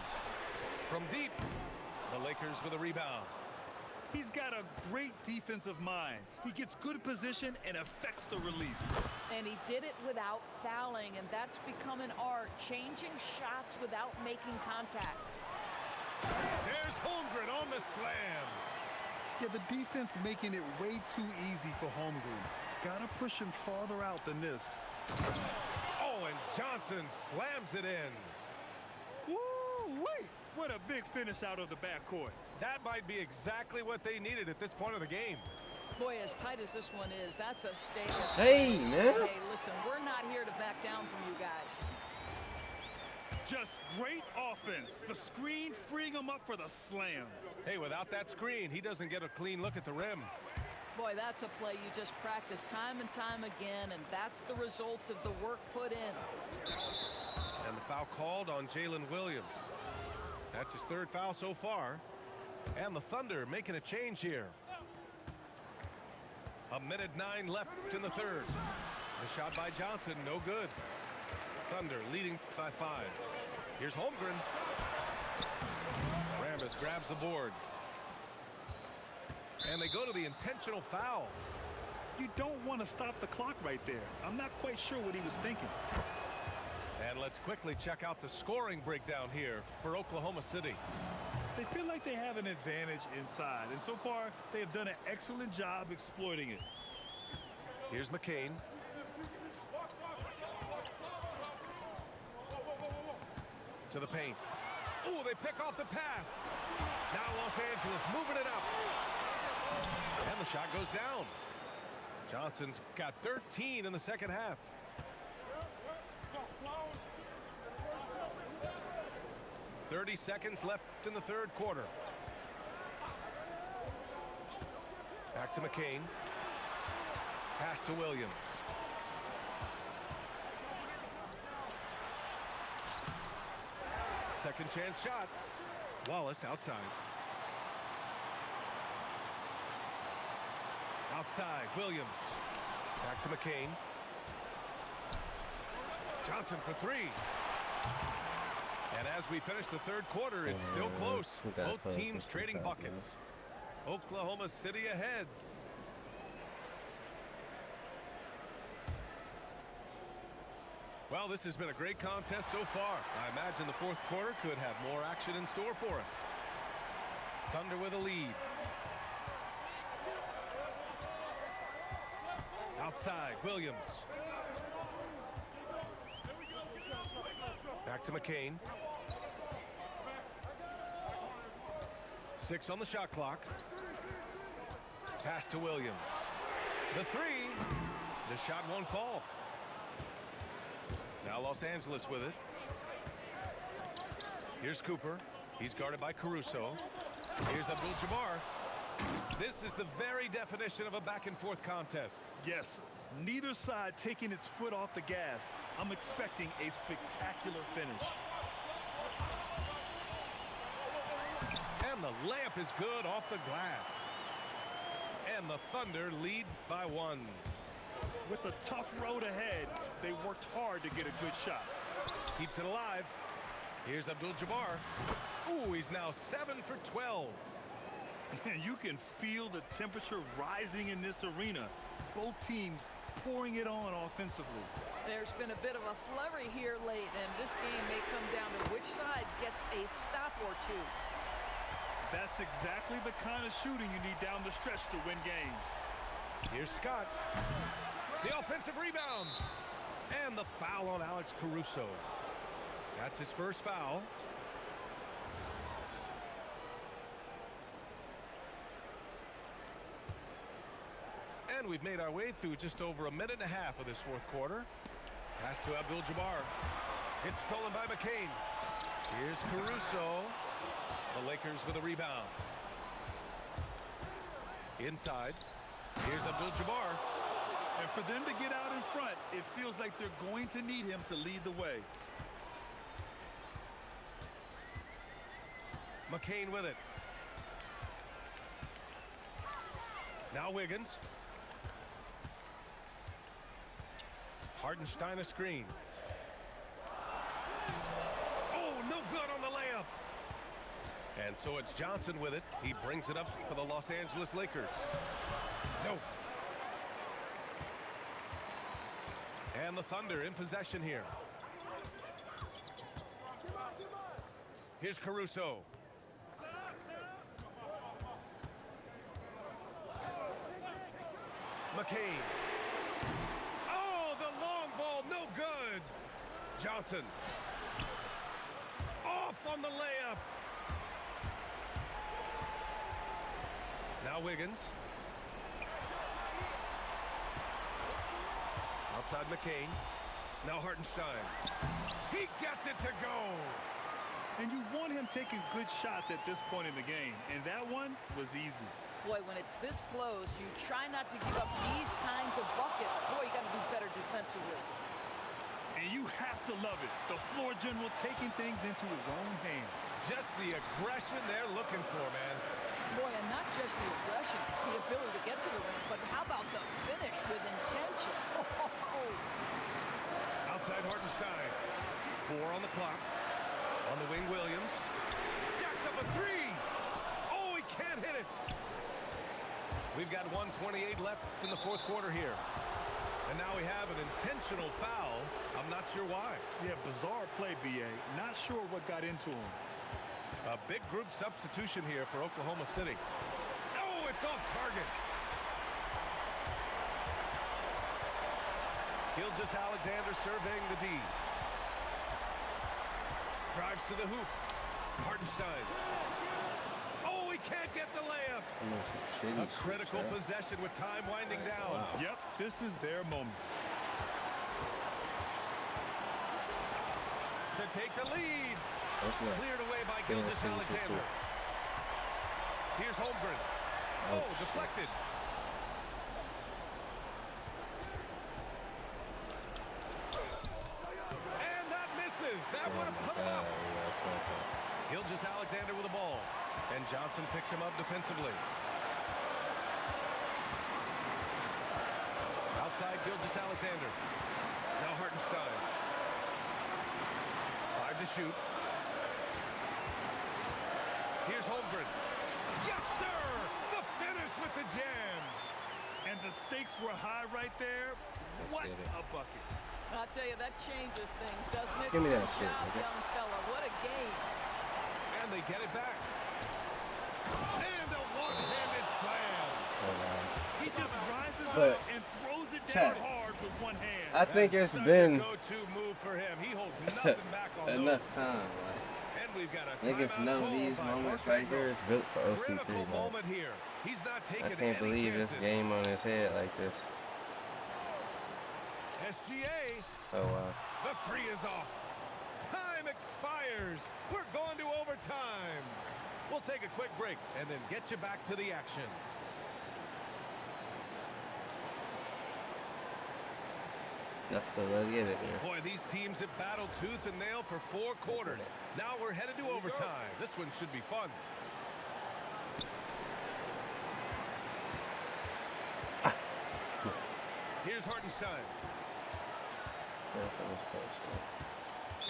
From deep. The Lakers with a rebound. He's got a great defensive mind. He gets good position and affects the release. And he did it without fouling, and that's become an art, changing shots without making contact. There's Holmgren on the slam. Yeah, the defense making it way too easy for Holmgren. Gotta push him farther out than this. Oh, and Johnson slams it in. Woo-wee! What a big finish out of the backcourt. That might be exactly what they needed at this point of the game. Boy, as tight as this one is, that's a statement. Hey, man. Hey, listen, we're not here to back down from you guys. Just great offense. The screen freeing him up for the slam. Hey, without that screen, he doesn't get a clean look at the rim. Boy, that's a play you just practice time and time again, and that's the result of the work put in. And the foul called on Jalen Williams. That's his 3rd foul so far. And the Thunder making a change here. 1:09 left in the third. The shot by Johnson, no good. Thunder leading by 5. Here's Holmgren. Ramos grabs the board. And they go to the intentional foul. You don't want to stop the clock right there. I'm not quite sure what he was thinking. And let's quickly check out the scoring breakdown here for Oklahoma City. They feel like they have an advantage inside, and so far they have done an excellent job exploiting it. Here's McCain. To the paint. Oh, they pick off the pass. Now Los Angeles moving it up. And the shot goes down. Johnson's got 13 in the second half. .30 seconds left in the third quarter. Back to McCain. Pass to Williams. Second chance shot. Wallace outside. Outside, Williams. Back to McCain. Johnson for three. And as we finish the third quarter, it's still close. Both teams trading buckets. Oklahoma City ahead. Well, this has been a great contest so far. I imagine the fourth quarter could have more action in store for us. Thunder with a lead. Outside, Williams. Back to McCain. 6 on the shot clock. Pass to Williams. The three. The shot won't fall. Now Los Angeles with it. Here's Cooper. He's guarded by Caruso. Here's Abdul-Jabbar. This is the very definition of a back-and-forth contest. Yes, neither side taking its foot off the gas. I'm expecting a spectacular finish. And the layup is good off the glass. And the Thunder lead by 1. With a tough road ahead, they worked hard to get a good shot. Keeps it alive. Here's Abdul-Jabbar. Ooh, he's now 7 for 12. You can feel the temperature rising in this arena. Both teams pouring it on offensively. There's been a bit of a flurry here late, and this game may come down to which side gets a stop or two. That's exactly the kind of shooting you need down the stretch to win games. Here's Scott. The offensive rebound. And the foul on Alex Caruso. That's his first foul. And we've made our way through just over a minute and a half of this fourth quarter. Pass to Abdul-Jabbar. It's stolen by McCain. Here's Caruso. The Lakers with a rebound. Inside. Here's Abdul-Jabbar. And for them to get out in front, it feels like they're going to need him to lead the way. McCain with it. Now Wiggins. Hartenstein a screen. Oh, no good on the layup. And so it's Johnson with it. He brings it up for the Los Angeles Lakers. No. And the Thunder in possession here. Here's Caruso. McCain. Oh, the long ball, no good. Johnson. Off on the layup. Now Wiggins. Outside McCain. Now Hartenstein. He gets it to go. And you want him taking good shots at this point in the game. And that one was easy. Boy, when it's this close, you try not to give up these kinds of buckets. Boy, you got to do better defensively. And you have to love it. The floor general taking things into his own hands. Just the aggression they're looking for, man. Boy, and not just the aggression, the ability to get to the rim, but how about the finish with intention? Outside Hartenstein. 4 on the clock. On the wing, Williams. Jacks up a three. Oh, he can't hit it. We've got 1:28 left in the fourth quarter here. And now we have an intentional foul. I'm not sure why. Yeah, bizarre play, B.A. Not sure what got into him. A big group substitution here for Oklahoma City. Oh, it's off target. Gilgeous-Alexander surveying the D. Drives to the hoop. Hartenstein. Oh, he can't get the layup. A critical possession with time winding down. Wow. Yep, this is their moment. To take the lead. Cleared away by Gilgeous-Alexander. Here's Holmgren. Oh, deflected. And that misses. That would have put him up. Gilgeous-Alexander with the ball. And Johnson picks him up defensively. outside Gilgeous-Alexander. Now Hartenstein. 5 to shoot. Here's Holmgren. Yes, sir! The finish with the jam. And the stakes were high right there. What a bucket. I'll tell you, that changes things, doesn't it? Give me that Good shit, job, nigga. young fella. What a game. And they get it back. And a one-handed slam. He just rises But, up and throws it Chad, down hard with one hand. I think it's Such been a go-to move for him. He holds nothing back on enough those. time. Like, And we've got a nigga, timeout none of called these by moments Mark right here Egno. is built for OC3. Critical Man. moment here. He's not I taking can't any believe this chances. game on his head like this. SGA. Oh wow. The three is off. Time expires. We're going to overtime. We'll take a quick break and then get you back to the action. That's the let's get it here. Boy, these teams have battled tooth and nail for 4 quarters. Now we're headed to overtime. This one should be fun. Here's Hartenstein.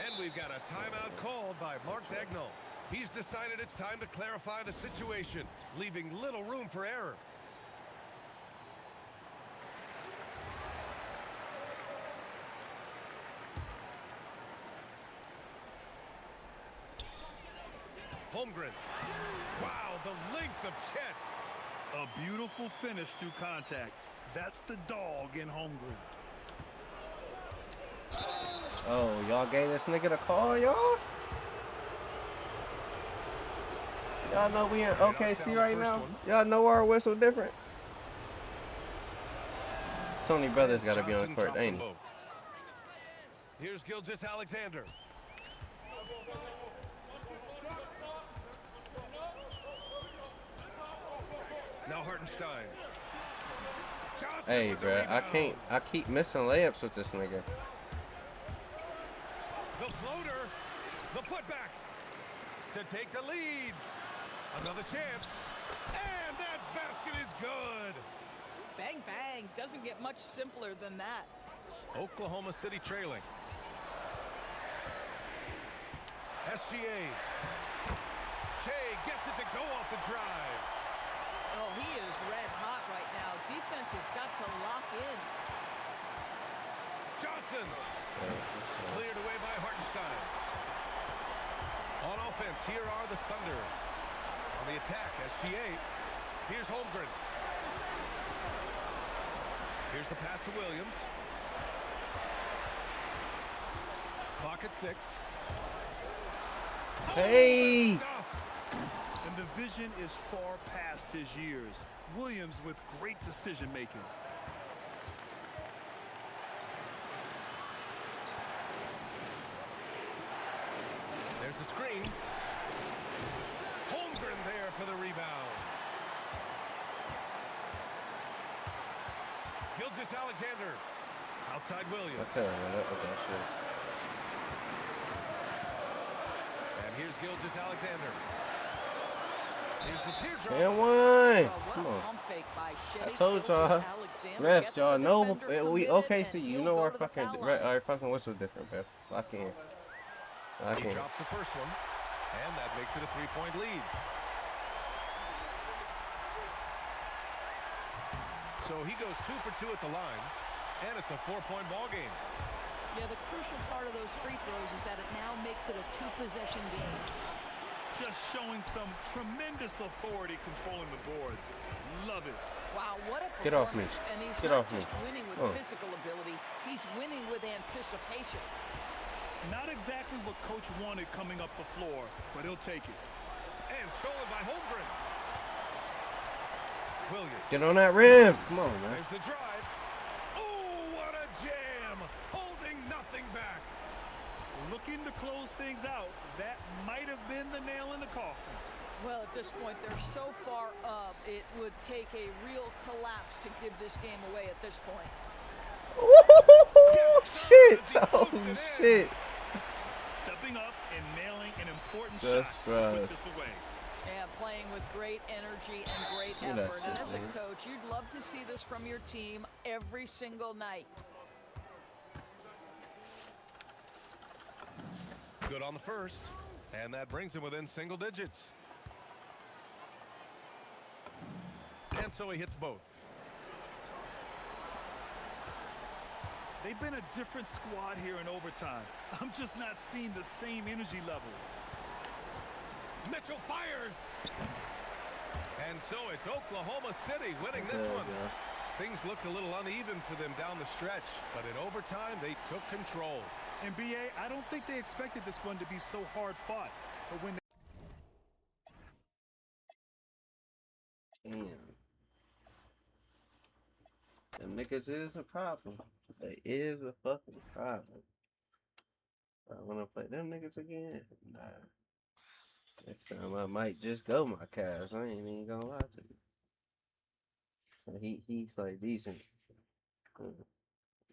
And we've got a timeout called by Mark Egno. He's decided it's time to clarify the situation, leaving little room for error. Holmgren. Wow, the length of Chet. A beautiful finish through contact. That's the dog in Holmgren. Oh, y'all gave this nigga the call, y'all? Y'all know we in OKC right now? Y'all know our whistle different? Tony Brothers got to be on the court, ain't he? Here's Gilgeous-Alexander. Now Hartenstein. Johnson Hey, with the bruh, rebound. I keep missing layups with this nigga. The floater. The putback. To take the lead. Another chance. And that basket is good. Bang, bang. Doesn't get much simpler than that. Oklahoma City trailing. SGA. Shea gets it to go off the drive. Oh, he is red hot right now. Defense has got to lock in. Johnson. Cleared away by Hartenstein. On offense, here are the Thunder. On the attack, SGA. Here's Holmgren. Here's the pass to Williams. Clock at 6. Hey! And the vision is far past his years. Williams with great decision making. There's the screen. Holmgren there for the rebound. Gilgeous-Alexander. Outside Williams. Okay, shit. And here's Gilgeous-Alexander. Here's the teardrop. And one. Oh, what Come a on. pump fake by Shea I told y'all. Gilgeous-Alexander. Refs, Gets y'all the know defender we committed, OKC. and You he'll know go our to the fucking foul line. our fucking whistle different, bro. Lock in. Lock He in. drops the first one, and that makes it a 3-point lead. So he goes 2 for 2 at the line, and it's a 4-point ball game. Yeah, the crucial part of those free throws is that it now makes it a 2-possession game. Just showing some tremendous authority controlling the boards. Love it. Wow, what a Get off me. performance. And he's Get not off me. just winning with Oh. physical ability, he's winning with anticipation. Not exactly what Coach wanted coming up the floor, but he'll take it. And stolen by Holmgren. Williams. Get on that rim. Come on, man. There's the drive. Oh, what a jam. Holding nothing back. Looking to close things out. That might have been the nail in the coffin. Well, at this point, they're so far up, it would take a real collapse to give this game away at this point. Ooh, shit. Oh, shit. Stepping up and nailing an important Just shot to put Russ. this away. Yeah, playing with great energy and great Look at that effort. And shit, as a man. coach, you'd love to see this from your team every single night. Good on the first, and that brings him within single digits. And so he hits both. They've been a different squad here in overtime. I'm just not seeing the same energy level. Mitchell fires. And so it's Oklahoma City winning this one. Things looked a little uneven for them down the stretch, but in overtime, they took control. And BA, I don't think they expected this one to be so hard fought. But when Damn. Them niggas is a problem. They is a fucking problem. I wanna play them niggas again? Nah. Next time I might just go my Cavs. I ain't even gonna lie to you. He's like decent.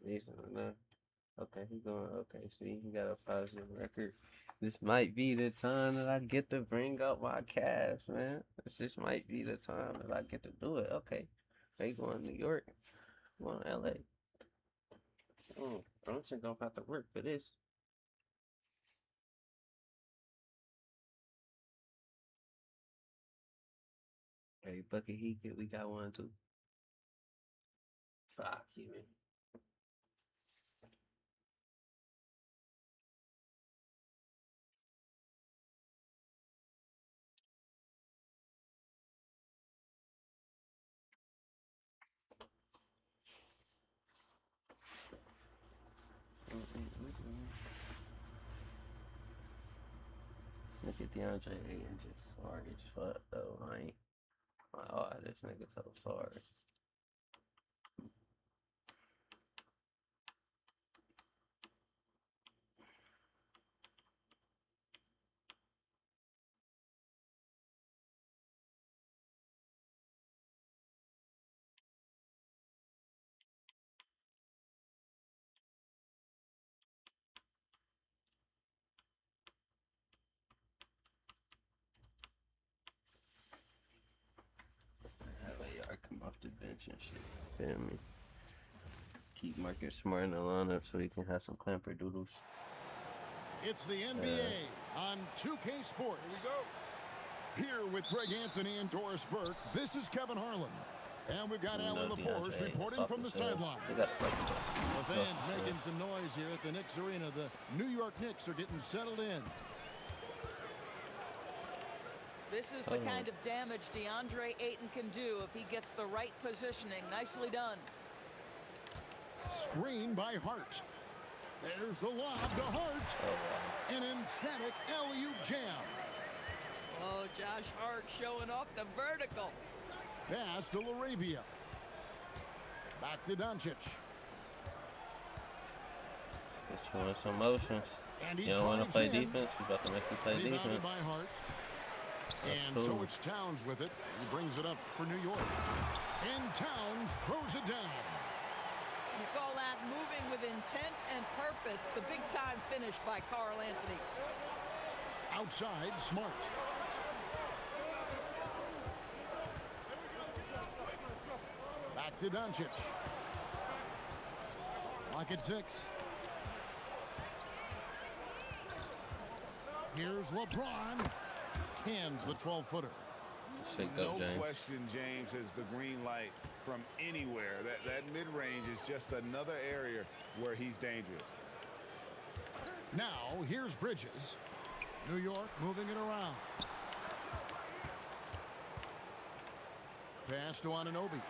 Decent enough. Okay, he going okay. See, he got a positive record. This might be the time that I get to bring up my Cavs, man. This might be the time that I get to do it. Okay. They going to New York. Going to LA. Brunson gonna have to work for this. Hey, Bucket Heat, we got one too. Fuck you, man. Look at DeAndre Ayton just sorry as fuck though. I ain't. Oh, this nigga so sorry. Have AR come off the bench and shit. Feel me? Keep Marcus Smart in the lineup so he can have some clamper doodles. It's the NBA on 2K Sports. Here with Greg Anthony and Doris Burke, this is Kevin Harlan. And we've got Alan LaForce reporting from the sideline. The fans making some noise here at the Knicks Arena. The New York Knicks are getting settled in. This is the kind of damage DeAndre Ayton can do if he gets the right positioning. Nicely done. Screen by Hart. There's the lob to Hart. An emphatic alley-oop jam. Oh, Josh Hart showing off the vertical. Pass to LaRavia. Back to Doncic. Just showing some motions. And he you don't want to play in. defense, you about to make him play Rebounded defense. by Hart. And cool. so it's Towns with it. He brings it up for New York. And Towns throws it down. You call that moving with intent and purpose. The big-time finish by Karl Anthony. Outside, Smart. Back to Doncic. Lock at 6. Here's LeBron. Cans the 12-footer. No question, James has the green light from anywhere. That mid-range is just another area where he's dangerous. Now, here's Bridges. New York moving it around. Pass to Anunoby.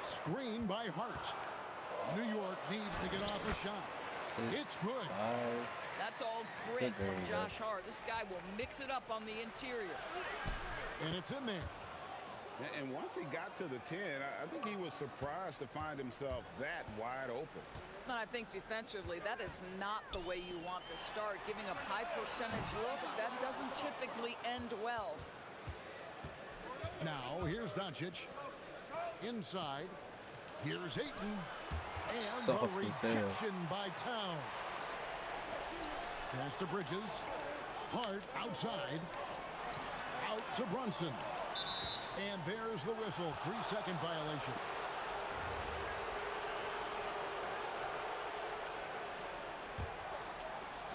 Screen by Hart. New York needs to get off a shot. It's good. That's all great from Josh Hart. This guy will mix it up on the interior. And it's in there. And once he got to the 10, I think he was surprised to find himself that wide open. And I think defensively, that is not the way you want to start. Giving up high percentage looks, that doesn't typically end well. Now, here's Doncic. Inside. Here's Ayton. And the rejection by Towns. Pass to Bridges. Hart outside. Out to Brunson. And there's the whistle. 3-second violation.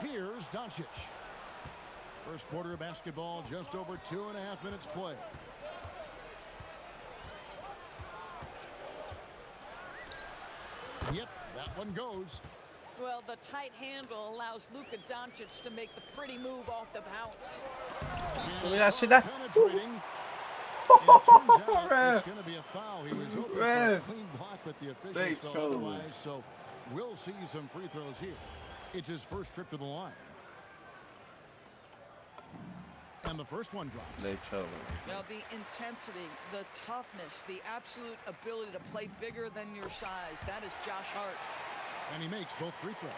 Here's Doncic. First quarter of basketball, just over 2.5 minutes play. Yep, that one goes. Well, the tight handle allows Luka Doncic to make the pretty move off the bounce. Let me not see that. Penetrating. It turns out it's going to be a foul. He was open for a clean block, but the officials felt otherwise. So we'll see some free throws here. It's his first trip to the line. And the first one drops. They chose. Now the intensity, the toughness, the absolute ability to play bigger than your size. That is Josh Hart. And he makes both free throws.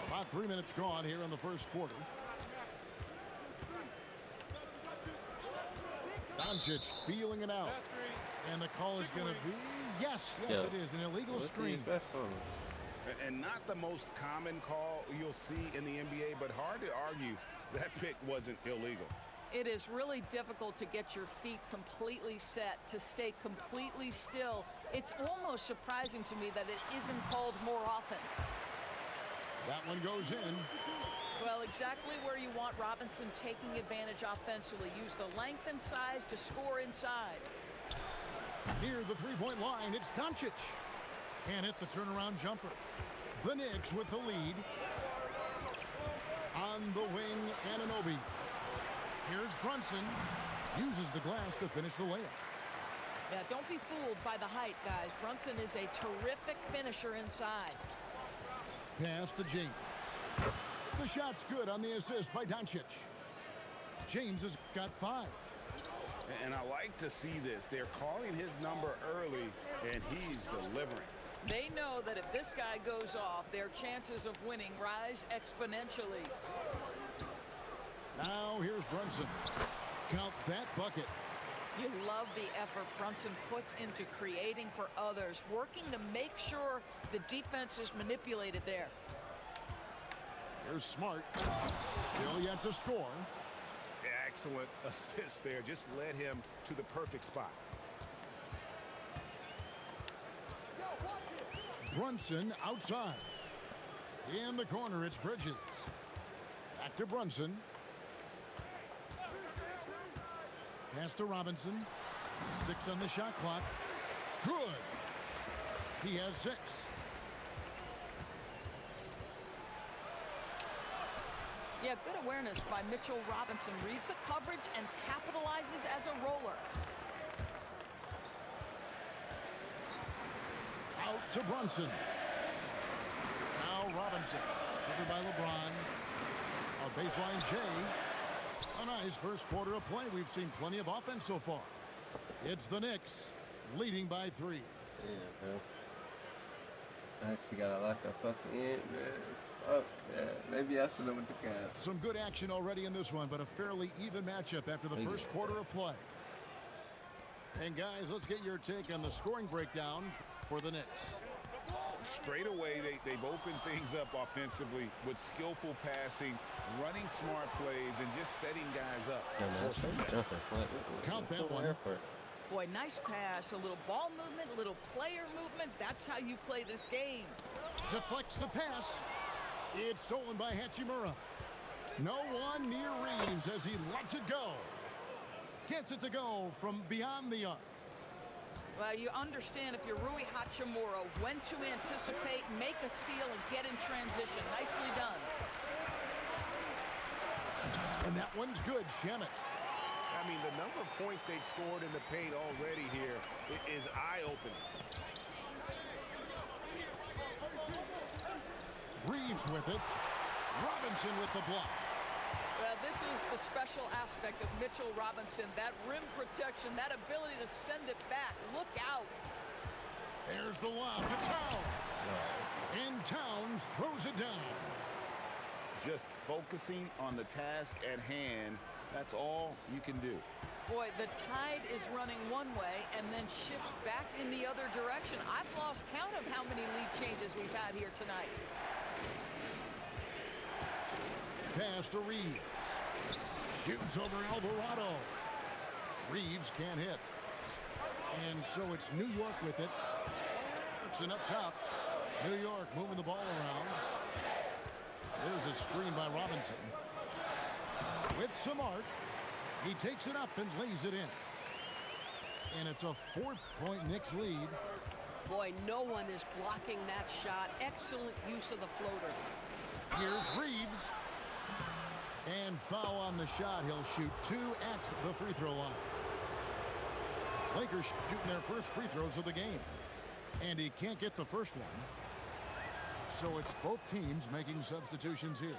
About 3 minutes gone here in the first quarter. Doncic feeling it out. And the call is going to be, yes, it is, an illegal screen. And not the most common call you'll see in the NBA, but hard to argue that pick wasn't illegal. It is really difficult to get your feet completely set, to stay completely still. It's almost surprising to me that it isn't called more often. That one goes in. Well, exactly where you want Robinson taking advantage offensively. Use the length and size to score inside. Near the three-point line, it's Doncic. Can't hit the turnaround jumper. The Knicks with the lead. On the wing, Anunoby. Here's Brunson. Uses the glass to finish the layup. Yeah, don't be fooled by the height, guys. Brunson is a terrific finisher inside. Pass to James. The shot's good on the assist by Doncic. James has got 5. And I like to see this. They're calling his number early, and he's delivering. They know that if this guy goes off, their chances of winning rise exponentially. Now here's Brunson. Count that bucket. You love the effort Brunson puts into creating for others, working to make sure the defense is manipulated there. Here's Smart. Still yet to score. Excellent assist there. Just led him to the perfect spot. Brunson outside. In the corner, it's Bridges. Back to Brunson. Pass to Robinson. 6 on the shot clock. Good. He has 6. Yeah, good awareness by Mitchell Robinson. Reads the coverage and capitalizes as a roller. Out to Brunson. Now Robinson. Covered by LeBron. A baseline J. A nice first quarter of play. We've seen plenty of offense so far. It's the Knicks leading by 3. Yeah, man. I actually got a lock up fucking in, man. Oh, yeah. Maybe I should have went to Cavs. Some good action already in this one, but a fairly even matchup after the first quarter of play. And guys, let's get your take on the scoring breakdown for the Knicks. Straight away, they've opened things up offensively with skillful passing, running smart plays, and just setting guys up. Count that one. Boy, nice pass, a little ball movement, a little player movement. That's how you play this game. Deflects the pass. It's stolen by Hachimura. No one near Reeves as he lets it go. Gets it to go from beyond the arc. Well, you understand if you're Rui Hachimura, when to anticipate, make a steal, and get in transition. Nicely done. And that one's good, Shemet. I mean, the number of points they've scored in the paint already here is eye-opening. Reeves with it. Robinson with the block. Well, this is the special aspect of Mitchell Robinson. That rim protection, that ability to send it back. Look out. There's the lob to Towns. And Towns throws it down. Just focusing on the task at hand. That's all you can do. Boy, the tide is running one way and then shifts back in the other direction. I've lost count of how many lead changes we've had here tonight. pass to Reeves. Shoots over Alvarado. Reeves can't hit. And so it's New York with it. Erickson up top. New York moving the ball around. There's a screen by Robinson. With some arc, he takes it up and lays it in. And it's a 4-point Knicks lead. Boy, no one is blocking that shot. Excellent use of the floater. Here's Reeves. And foul on the shot. He'll shoot 2 at the free throw line. Lakers shooting their first free throws of the game. And he can't get the first one. So it's both teams making substitutions here.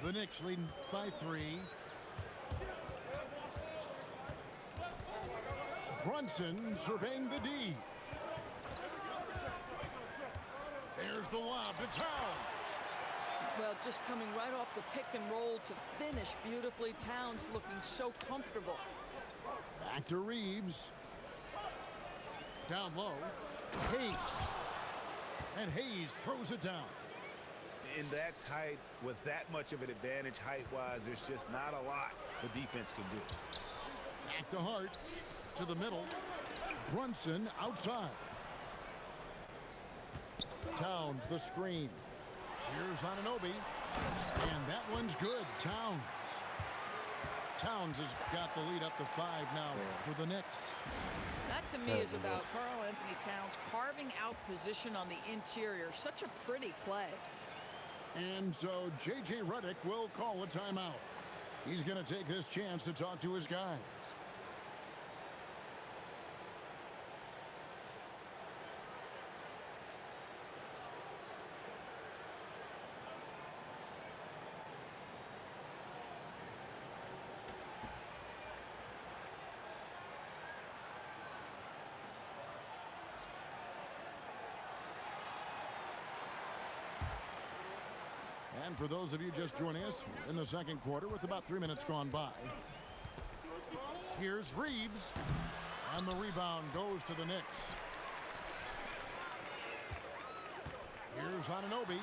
The Knicks leading by 3. Brunson surveying the D. There's the lob to Towns. Well, just coming right off the pick and roll to finish beautifully. Towns looking so comfortable. Back to Reeves. Down low. Hayes. And Hayes throws it down. In that tight, with that much of an advantage height-wise, there's just not a lot the defense can do. Back to Hart. To the middle. Brunson outside. Towns the screen. Here's Anunoby. And that one's good. Towns has got the lead up to 5 now for the Knicks. That to me is about Karl Anthony Towns carving out position on the interior. Such a pretty play. And so J.J. Redick will call a timeout. He's going to take this chance to talk to his guys. And for those of you just joining us in the second quarter with about 3 minutes gone by. Here's Reeves. And the rebound goes to the Knicks. Here's Anunoby.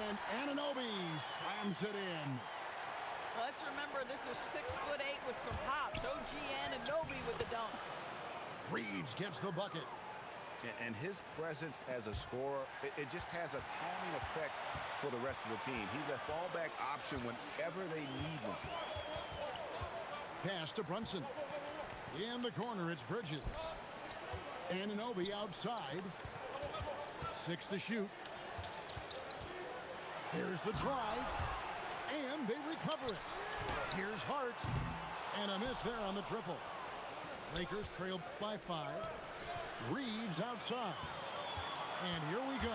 And Anunoby slams it in. Let's remember this is 6'8" with some hops. OG Anunoby with the dunk. Reeves gets the bucket. And his presence as a scorer, it just has a calming effect for the rest of the team. He's a fallback option whenever they need one. Pass to Brunson. In the corner, it's Bridges. Anunoby outside. 6 to shoot. Here's the drive. And they recover it. Here's Hart. And a miss there on the triple. Lakers trail by 5. Reeves outside. And here we go.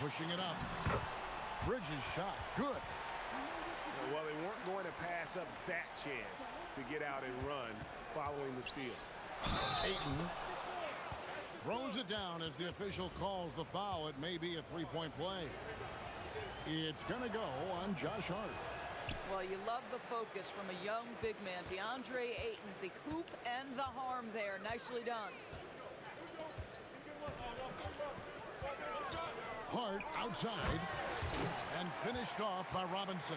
Pushing it up. Bridges shot. Good. Well, they weren't going to pass up that chance to get out and run following the steal. Ayton throws it down as the official calls the foul. It may be a 3-point play. It's going to go on Josh Hart. Well, you love the focus from a young big man. DeAndre Ayton, the hoop and the harm there. Nicely done. Hart outside and finished off by Robinson.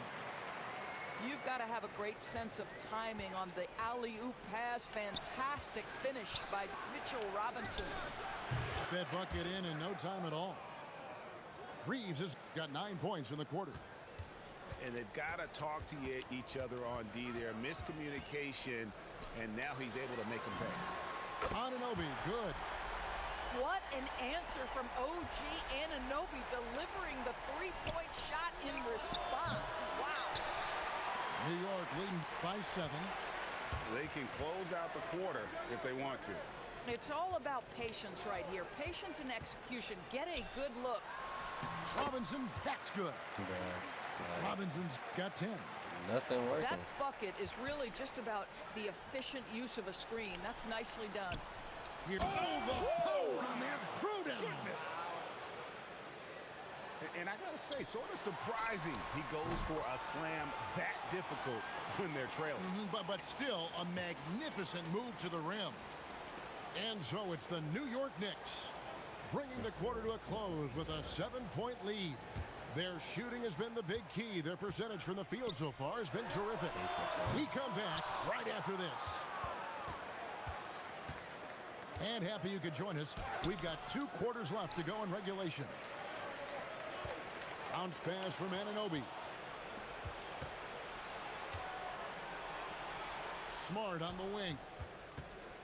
You've got to have a great sense of timing on the alley-oop pass. Fantastic finish by Mitchell Robinson. That bucket in no time at all. Reeves has got 9 points in the quarter. And they've got to talk to each other on D there. Miscommunication, and now he's able to make them pay. Anunoby, good. What an answer from OG Anunoby, delivering the three-point shot in response. Wow. New York leading by 7. They can close out the quarter if they want to. It's all about patience right here. Patience and execution. Get a good look. Robinson, that's good. Robinson's got 10. Nothing working. That bucket is really just about the efficient use of a screen. That's nicely done. Here. Oh, the power on that Pruden. And I gotta say, sort of surprising he goes for a slam that difficult when they're trailing. But still a magnificent move to the rim. And so it's the New York Knicks bringing the quarter to a close with a 7-point lead. Their shooting has been the big key. Their percentage from the field so far has been terrific. We come back right after this. And happy you could join us. We've got 2 quarters left to go in regulation. Bounce pass from Anunoby. Smart on the wing.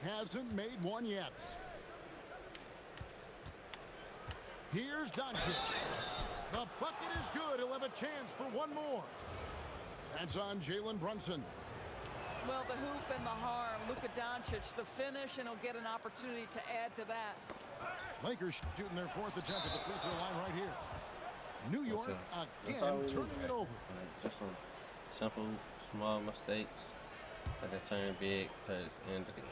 Hasn't made one yet. Here's Doncic. The bucket is good. He'll have a chance for one more. That's on Jalen Brunson. Well, the hoop and the harm. Luka Doncic, the finish, and he'll get an opportunity to add to that. Lakers shooting their 4th attempt at the free throw line right here. New York again turning it over. Just some simple, small mistakes that they turn big to the end of the game.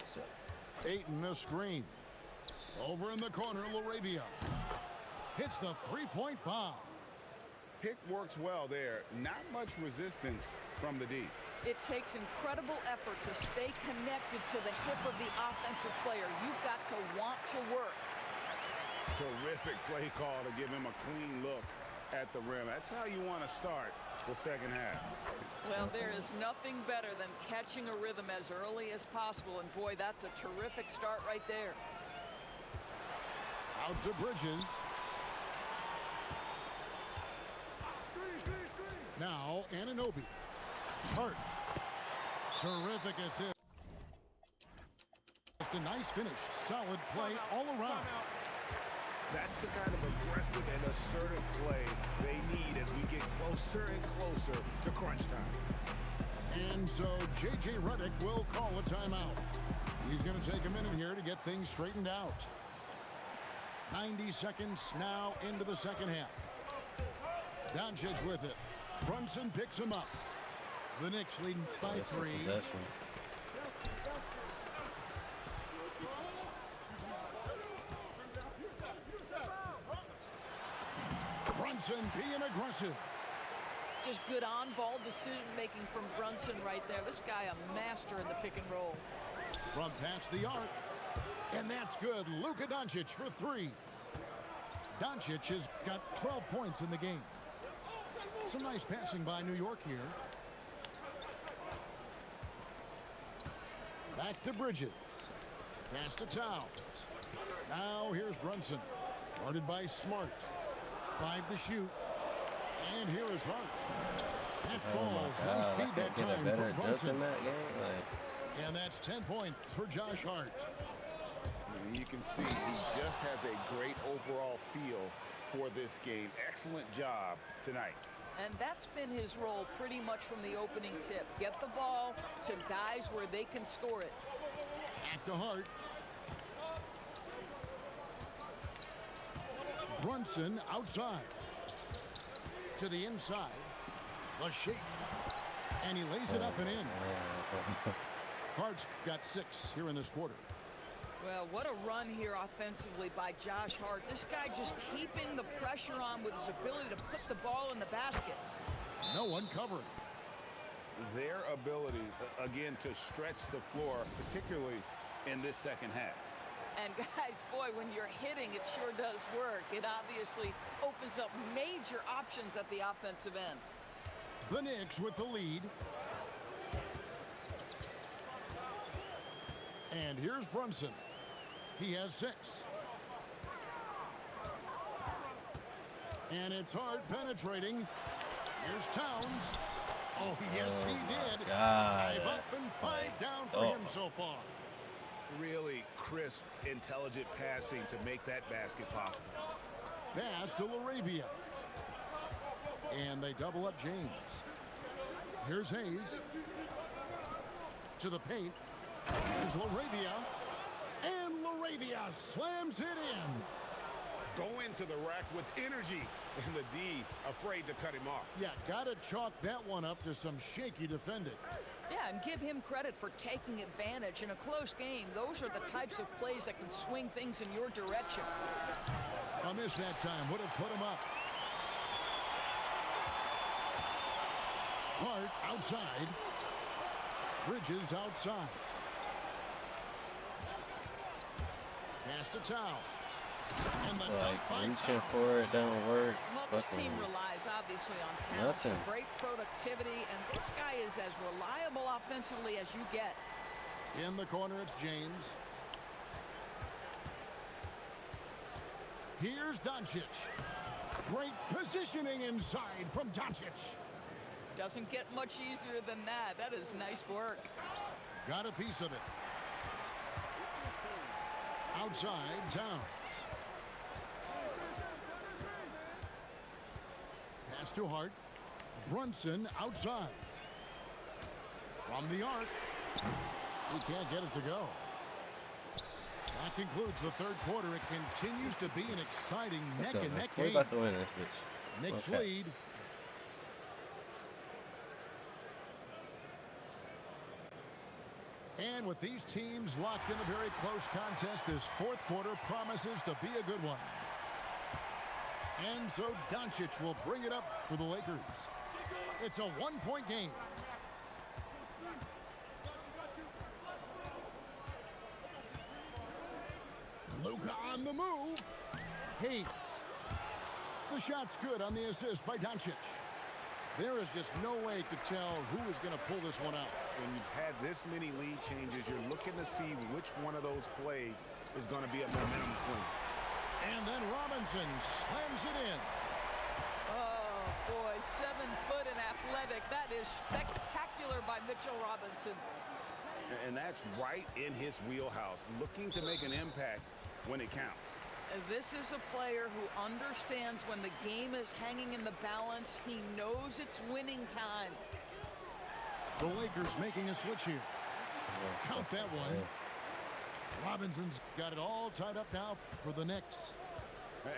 So. Ayton a screen. Over in the corner, LaRavia hits the 3-point bomb. Pick works well there. Not much resistance from the D. It takes incredible effort to stay connected to the hip of the offensive player. You've got to want to work. Terrific play call to give him a clean look at the rim. That's how you want to start the second half. Well, there is nothing better than catching a rhythm as early as possible. And boy, that's a terrific start right there. Out to Bridges. Now Anunoby. Hurt. Terrific assist. Just a nice finish. Solid play all around. That's the kind of aggressive and assertive play they need as we get closer and closer to crunch time. And so J.J. Redick will call a timeout. He's going to take a minute here to get things straightened out. 90 seconds now into the second half. Doncic with it. Brunson picks him up. The Knicks leading by 3. Brunson being aggressive. Just good on-ball decision-making from Brunson right there. This guy a master in the pick and roll. From past the arc. And that's good. Luka Doncic for 3. Doncic has got 12 points in the game. Some nice passing by New York here. Back to Bridges. Pass to Towns. Now here's Brunson. Guarded by Smart. 5 to shoot. And here is Hart. That falls. Nice speed that time for Brunson. And that's 10 points for Josh Hart. And you can see he just has a great overall feel for this game. Excellent job tonight. And that's been his role pretty much from the opening tip. Get the ball to guys where they can score it. Back to Hart. Brunson outside. To the inside. The shake. And he lays it up and in. Hart's got 6 here in this quarter. Well, what a run here offensively by Josh Hart. This guy just keeping the pressure on with his ability to put the ball in the basket. No one covering. Their ability, again, to stretch the floor, particularly in this second half. And guys, boy, when you're hitting, it sure does work. It obviously opens up major options at the offensive end. The Knicks with the lead. And here's Brunson. He has 6. And it's Hart penetrating. Here's Towns. Oh, yes, he did. 5 up and 5 down for him so far. Really crisp, intelligent passing to make that basket possible. Pass to LaRavia. And they double up James. Here's Hayes. To the paint. Here's LaRavia. And LaRavia slams it in. Go into the rack with energy, and the D afraid to cut him off. Yeah, got to chalk that one up to some shaky defending. Yeah, and give him credit for taking advantage in a close game. Those are the types of plays that can swing things in your direction. A miss that time would have put him up. Hart outside. Bridges outside. Pass to Towns. And the Like, dunk by reaching Towns. for it don't work. Well, this Fucking team relies obviously on talent, nothing. great productivity, and this guy is as reliable offensively as you get. In the corner, it's James. Here's Doncic. Great positioning inside from Doncic. Doesn't get much easier than that. That is nice work. Got a piece of it. Outside, Towns. Pass to Hart. Brunson outside. From the arc. He can't get it to go. That concludes the third quarter. It continues to be an exciting neck-and-neck We're game. about to win this bitch. Knicks Okay. lead. And with these teams locked in a very close contest, this fourth quarter promises to be a good one. And so Doncic will bring it up for the Lakers. It's a one-point game. Luka on the move. Hayes. The shot's good on the assist by Doncic. There is just no way to tell who is going to pull this one out. When you've had this many lead changes, you're looking to see which one of those plays is going to be a momentum swing. And then Robinson slams it in. Oh, boy, 7 foot and athletic. That is spectacular by Mitchell Robinson. And that's right in his wheelhouse, looking to make an impact when it counts. This is a player who understands when the game is hanging in the balance. He knows it's winning time. The Lakers making a switch here. Count that one. Robinson's got it all tied up now for the Knicks.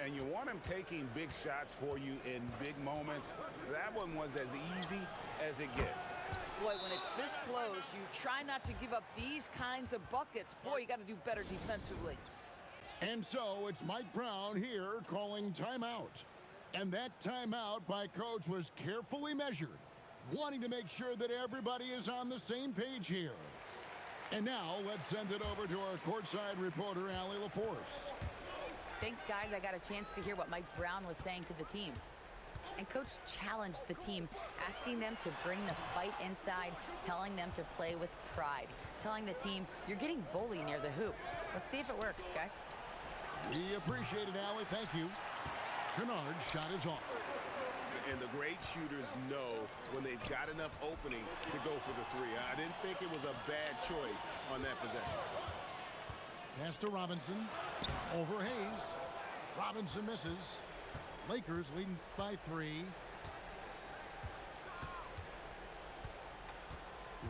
And you want him taking big shots for you in big moments. That one was as easy as it gets. Boy, when it's this close, you try not to give up these kinds of buckets. Boy, you got to do better defensively. And so it's Mike Brown here calling timeout. And that timeout by Coach was carefully measured, wanting to make sure that everybody is on the same page here. And now let's send it over to our courtside reporter, Allie LaForce. Thanks, guys. I got a chance to hear what Mike Brown was saying to the team. And Coach challenged the team, asking them to bring the fight inside, telling them to play with pride, telling the team, you're getting bullied near the hoop. Let's see if it works, guys. We appreciate it, Allie. Thank you. Kennard's shot is off. And the great shooters know when they've got enough opening to go for the three. I didn't think it was a bad choice on that possession. Pass to Robinson. Over Hayes. Robinson misses. Lakers leading by 3.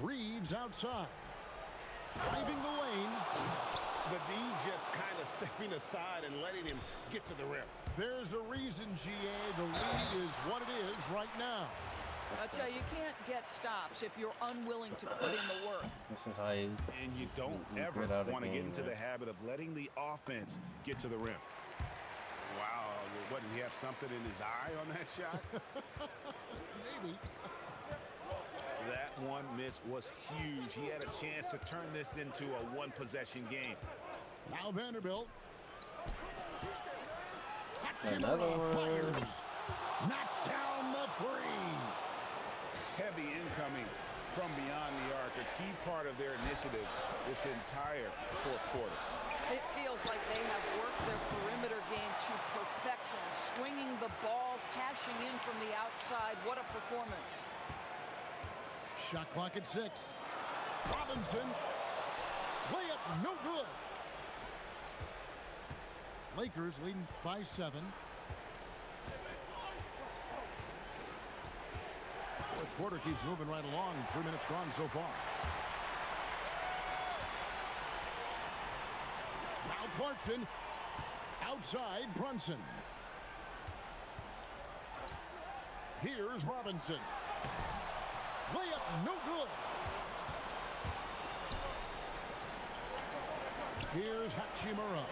Reeves outside. Driving the lane. The D just kind of stepping aside and letting him get to the rim. There's a reason, GA. The lead is what it is right now. I tell you, you can't get stops if you're unwilling to put in the work. This is how you And you don't ever get out of want to get game, into man. the habit of letting the offense get to the rim. Wow, what, did he have something in his eye on that shot? Maybe. That one miss was huge. He had a chance to turn this into a one-possession game. Now Vanderbilt. Another Hachimura one. fires. Knocks down the 3. Heavy incoming from beyond the arc, a key part of their initiative this entire fourth quarter. It feels like they have worked their perimeter game to perfection, swinging the ball, cashing in from the outside. What a performance. Shot clock at 6. Robinson. Layup no good. Lakers leading by 7. Fourth quarter keeps moving right along. 3 minutes gone so far. Now Clarkson. Outside Brunson. Here's Robinson. Layup no good. Here's Hachimura.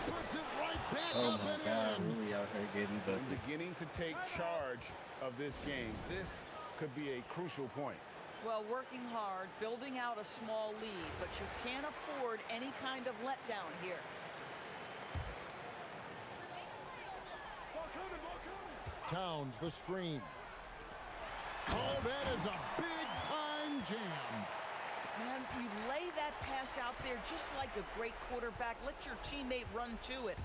Puts it right back Oh up my and God, in. really out here getting And buckets. beginning to take charge of this game. This could be a crucial point. Well, working hard, building out a small lead, but you can't afford any kind of letdown here. Towns the screen. Oh, that is a big-time jam. Man, you lay that pass out there just like a great quarterback. Let your teammate run to it.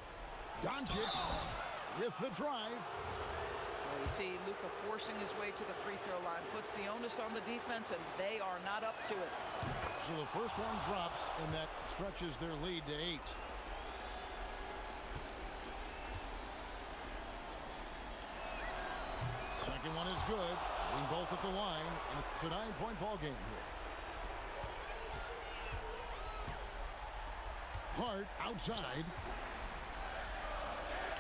Doncic with the drive. Well, we see Luka forcing his way to the free throw line. Puts the onus on the defense, and they are not up to it. So the first one drops, and that stretches their lead to 8. Second one is good. Being both at the line, and it's a 9-point ball game here. Hart outside.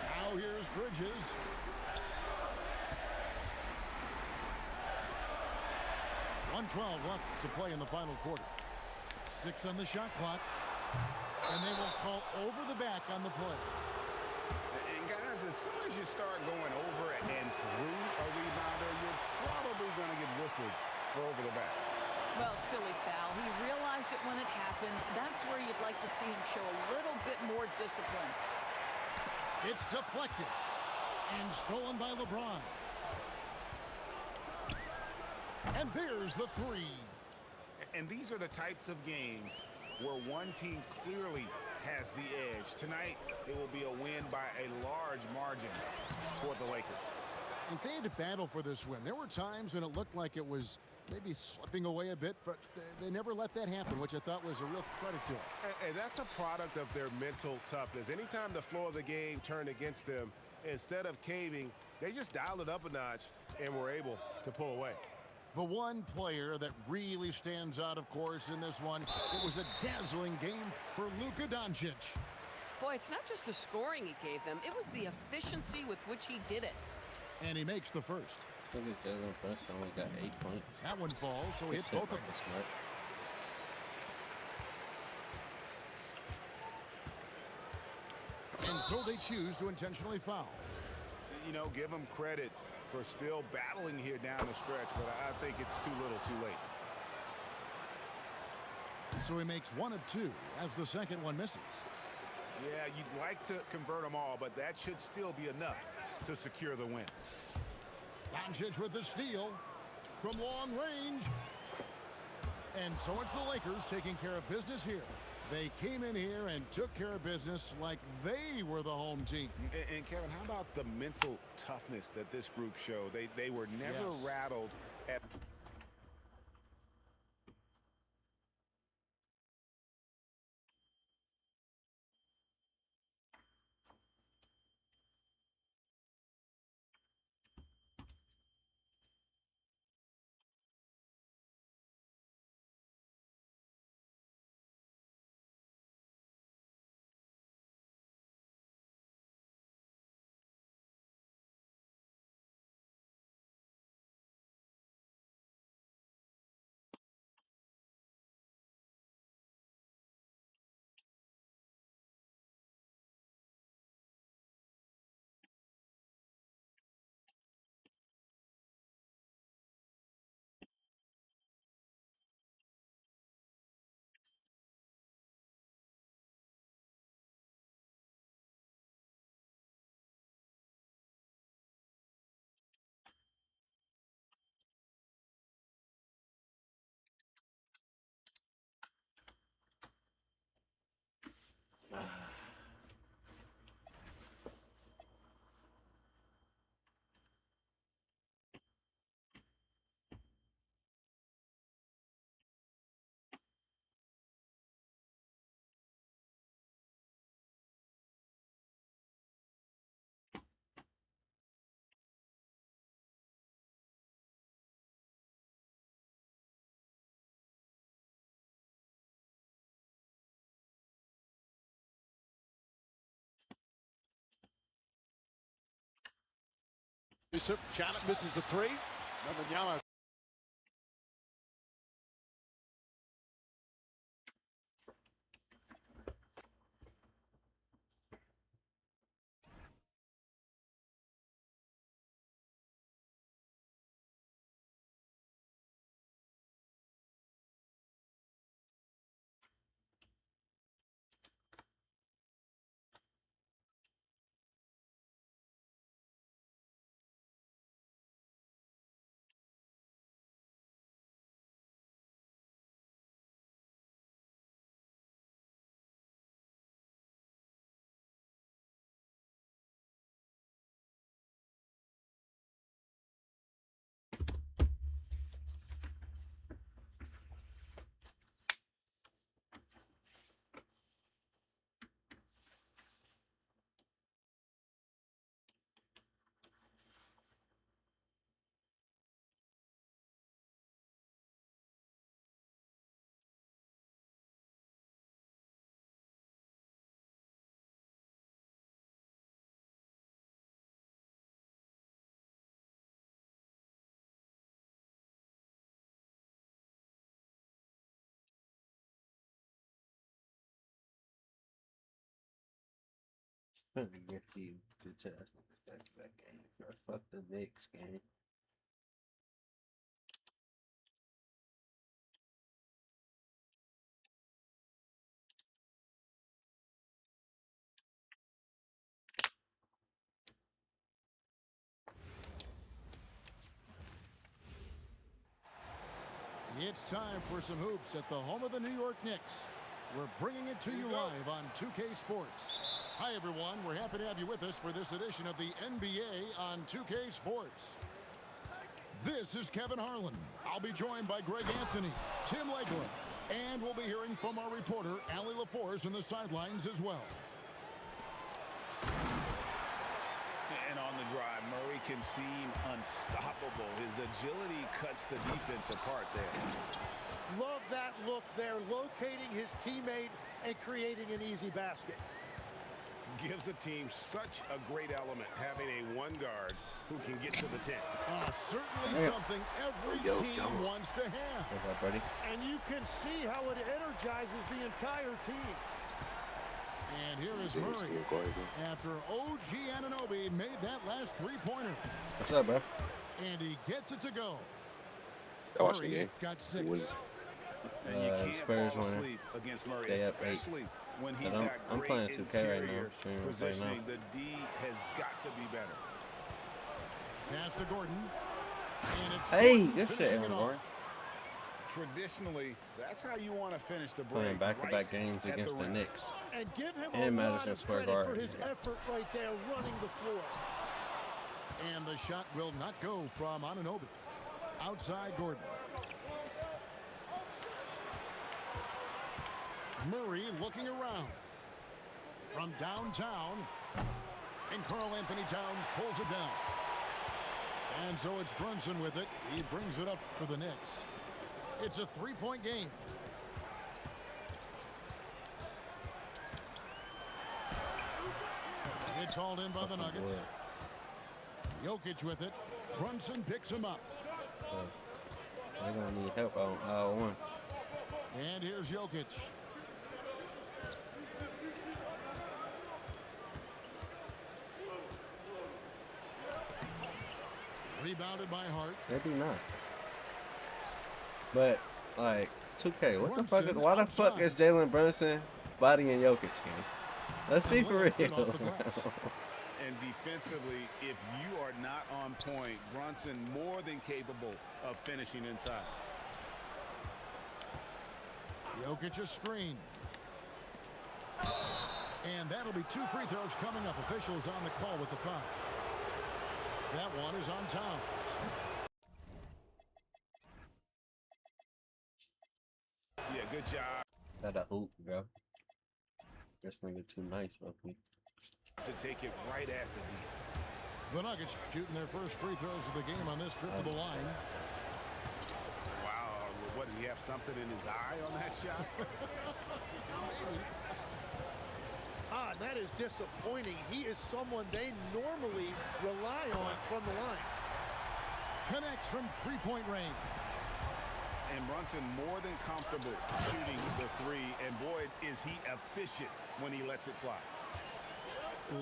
Now here's Bridges. .112 left to play in the final quarter. 6 on the shot clock. And they will call over the back on the play. And guys, as soon as you start going over and through a rebounder, you're probably going to get whistled for over the back. Well, silly foul. He realized it when it happened. That's where you'd like to see him show a little bit more discipline. It's deflected and stolen by LeBron. And there's the 3. And these are the types of games where one team clearly has the edge. Tonight, it will be a win by a large margin for the Lakers. And they had to battle for this win. There were times when it looked like it was maybe slipping away a bit, but they never let that happen, which I thought was a real credit to them. And that's a product of their mental toughness. Anytime the flow of the game turned against them, instead of caving, they just dialed it up a notch and were able to pull away. The one player that really stands out, of course, in this one, it was a dazzling game for Luka Doncic. Boy, it's not just the scoring he gave them. It was the efficiency with which he did it. And he makes the first. Look at Jalen Brunson, only got 8 points. That one falls, so he hits both of them. And so they choose to intentionally foul. You know, give them credit for still battling here down the stretch, but I think it's too little too late. So he makes 1 of 2 as the second one misses. Yeah, you'd like to convert them all, but that should still be enough to secure the win. Doncic with the steal from long range. And so it's the Lakers taking care of business here. They came in here and took care of business like they were the home team. And Kevin, how about the mental toughness that this group showed? They were never rattled at Janet misses the 3. Wembanyama Let me get you bitch ass that game. Fuck the Knicks game. It's time for some hoops at the home of the New York Knicks. We're bringing it to you live on 2K Sports. Hi, everyone. We're happy to have you with us for this edition of the NBA on 2K Sports. This is Kevin Harlan. I'll be joined by Greg Anthony, Tim Legler, and we'll be hearing from our reporter, Allie LaForce, on the sidelines as well. And on the drive, Murray can seem unstoppable. His agility cuts the defense apart there. Love that look there, locating his teammate and creating an easy basket. Gives the team such a great element, having a one guard who can get to the 10. Certainly something every team wants to have. Buddy. And you can see how it energizes the entire team. And here is Murray after OG Anunoby made that last three-pointer. What's up, bro? And he gets it to go. Murray's got 6. And you can't Spurs fall winner. asleep against Murray, They up 8. especially when he's But got I'm great playing 2K right now. interior positioning. The D has got to be better. Pass to Gordon. And it's Hey, Gordon good shit, finishing Aaron it Gordon. off. Traditionally, that's how you want to finish the break. Playing back-to-back right games at against the rim. Knicks. And give him And a lot Madison of Square credit for Garden. his effort right there running the floor. And the shot will not go from Anunoby. Outside Gordon. Murray looking around. From downtown. And Karl Anthony Towns pulls it down. And so it's Brunson with it. He brings it up for the Knicks. It's a three-point game. It's hauled in by the Nuggets. Jokic with it. Brunson picks him up. They're going to need help on aisle 1. And here's Jokic. Rebounded by Hart. They do not. But, like, 2K, what the fuck? Why the fuck is Jalen Brunson bodying Jokic game? Let's be for real. And defensively, if you are not on point, Brunson more than capable of finishing inside. Jokic a screen. And that'll be 2 free throws coming up. Officials on the call with the foul. That one is on Towns. Yeah, good job. Got a hoop, bro. This nigga too nice, bro. To take it right at the D. The Nuggets shooting their first free throws of the game on this trip to the line. Wow, what, did he have something in his eye on that shot? That is disappointing. He is someone they normally rely on from the line. Connects from three-point range. And Brunson more than comfortable shooting the 3. And boy, is he efficient when he lets it fly.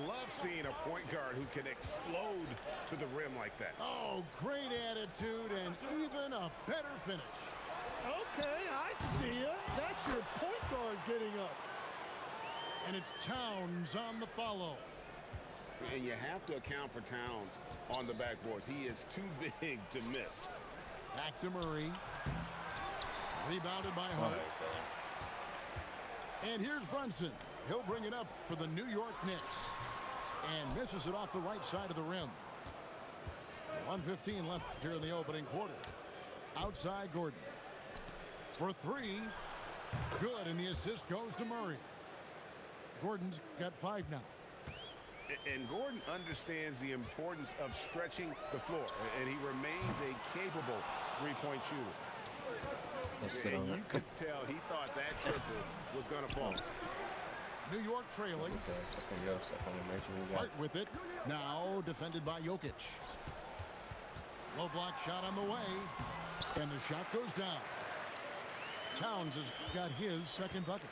Love seeing a point guard who can explode to the rim like that. Oh, great attitude and even a better finish. Okay, I see ya. That's your point guard getting up. And it's Towns on the follow. And you have to account for Towns on the backboards. He is too big to miss. Back to Murray. Rebounded by Hart. And here's Brunson. He'll bring it up for the New York Knicks. And misses it off the right side of the rim. 1:15 left here in the opening quarter. Outside Gordon. For 3. Good, and the assist goes to Murray. Gordon's got 5 now. And Gordon understands the importance of stretching the floor. And he remains a capable three-point shooter. Let's get and on you that. could tell he thought that triple was going to fall. New York trailing. Hart with it. Now defended by Jokic. Low block shot on the way. And the shot goes down. Towns has got his second bucket.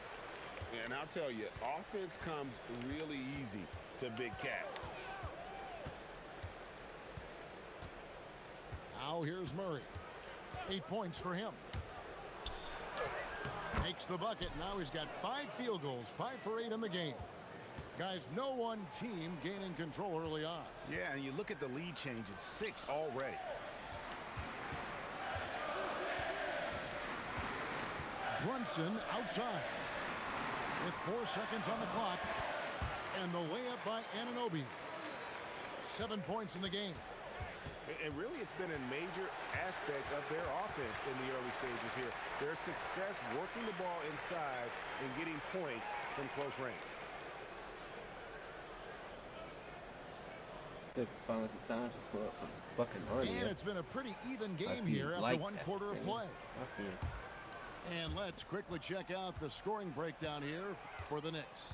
And I'll tell you, offense comes really easy to Big Cat. Now here's Murray. 8 points for him. Makes the bucket. Now he's got 5 field goals, 5 for 8 in the game. Guys, no one team gaining control early on. Yeah, and you look at the lead changes, 6 already. Brunson outside with 4 seconds on the clock. And the layup by Anunoby. 7 points in the game. And really, it's been a major aspect of their offense in the early stages here. Their success working the ball inside and getting points from close range. Finally some time to put up some fucking money. And it's been a pretty even game here after 1 quarter of play. And let's quickly check out the scoring breakdown here for the Knicks.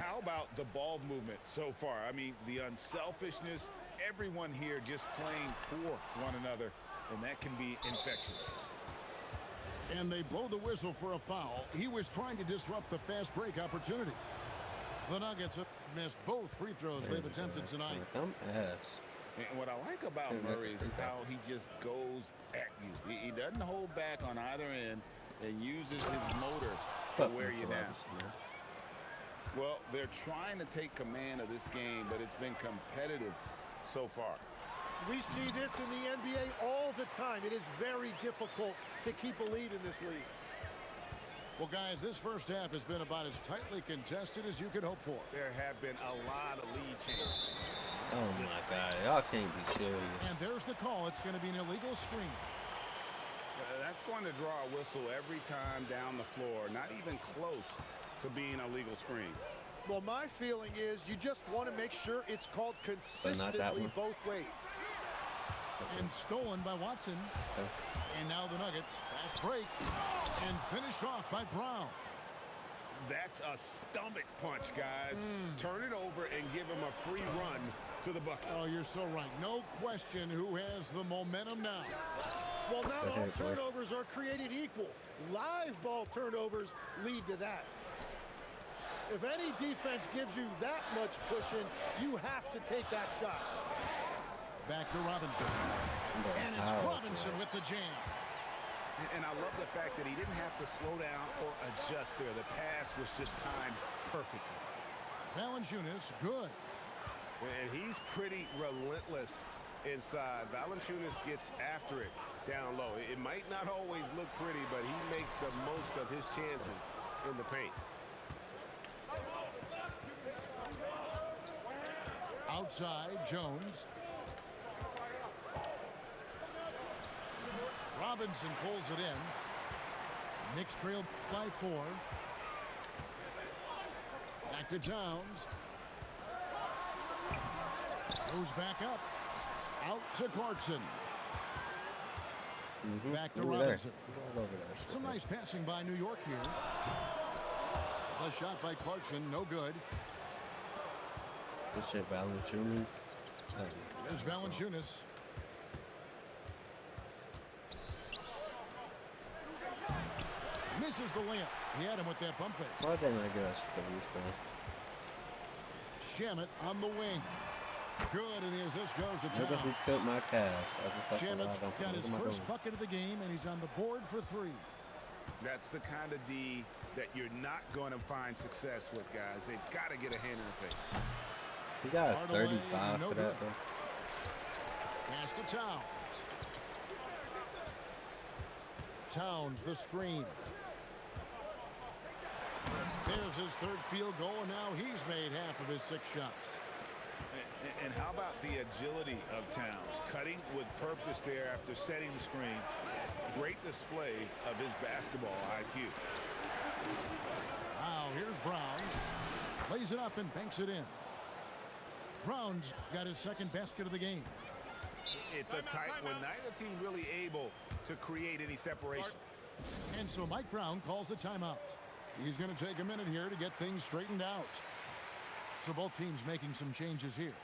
How about the ball movement so far? I mean, the unselfishness, everyone here just playing for one another, and that can be infectious. And they blow the whistle for a foul. He was trying to disrupt the fast break opportunity. The Nuggets have missed both free throws they've attempted tonight. And what I like about Murray is how he just goes at you. He doesn't hold back on either end and uses his motor to wear you down. Well, they're trying to take command of this game, but it's been competitive so far. We see this in the NBA all the time. It is very difficult to keep a lead in this league. Well, guys, this first half has been about as tightly contested as you could hope for. There have been a lot of lead changes. Oh, my God. Y'all can't be serious. And there's the call. It's going to be an illegal screen. That's going to draw a whistle every time down the floor. Not even close to being a legal screen. Well, my feeling is you just want to make sure it's called consistently both ways. And stolen by Watson. And now the Nuggets, fast break, and finished off by Brown. That's a stomach punch, guys. Turn it over and give him a free run to the bucket. Oh, you're so right. No question who has the momentum now. Well, not all turnovers are created equal. Live ball turnovers lead to that. If any defense gives you that much pushing, you have to take that shot. Back to Robinson. And it's Robinson with the jam. And I love the fact that he didn't have to slow down or adjust there. The pass was just timed perfectly. Valanciunas, good. And he's pretty relentless inside. Valanciunas gets after it down low. It might not always look pretty, but he makes the most of his chances in the paint. Outside, Jones. Robinson pulls it in. Knicks trailed by 4. Back to Towns. Goes back up. Out to Clarkson. Back to Robinson. Some nice passing by New York here. The shot by Clarkson, no good. This shit Valanciunas. There's Valanciunas. Misses the layup. He had him with that bump fake. Why didn't I guess the rebound? Shamet on the wing. Good, and as this goes to Maybe Towns. he cut my calves. Shamet's got his first bucket of the game, and he's on the board for 3. That's the kind of D that you're not going to find success with, guys. They've got to get a hand in the face. He got a 35 for that, though. Pass to Towns. Towns, the screen. There's his 3rd field goal, and now he's made half of his 6 shots. And how about the agility of Towns? Cutting with purpose there after setting the screen. Great display of his basketball IQ. Now here's Brown. Plays it up and banks it in. Brown's got his 2nd basket of the game. It's a tight one. Neither team really able to create any separation. And so Mike Brown calls a timeout. He's going to take a minute here to get things straightened out. So both teams making some changes here.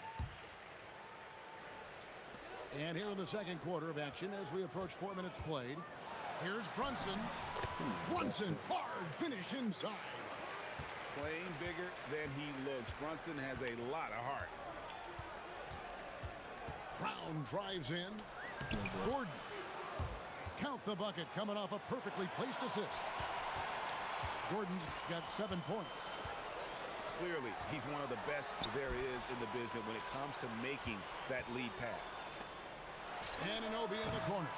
And here in the 2nd quarter of action as we approach 4 minutes played. Here's Brunson. Brunson, hard finish inside. playing bigger than he looks. Brunson has a lot of heart. Brown drives in. Gordon. Count the bucket coming off a perfectly placed assist. Gordon's got 7 points. Clearly, he's one of the best there is in the business when it comes to making that lead pass. Anunoby in the corner.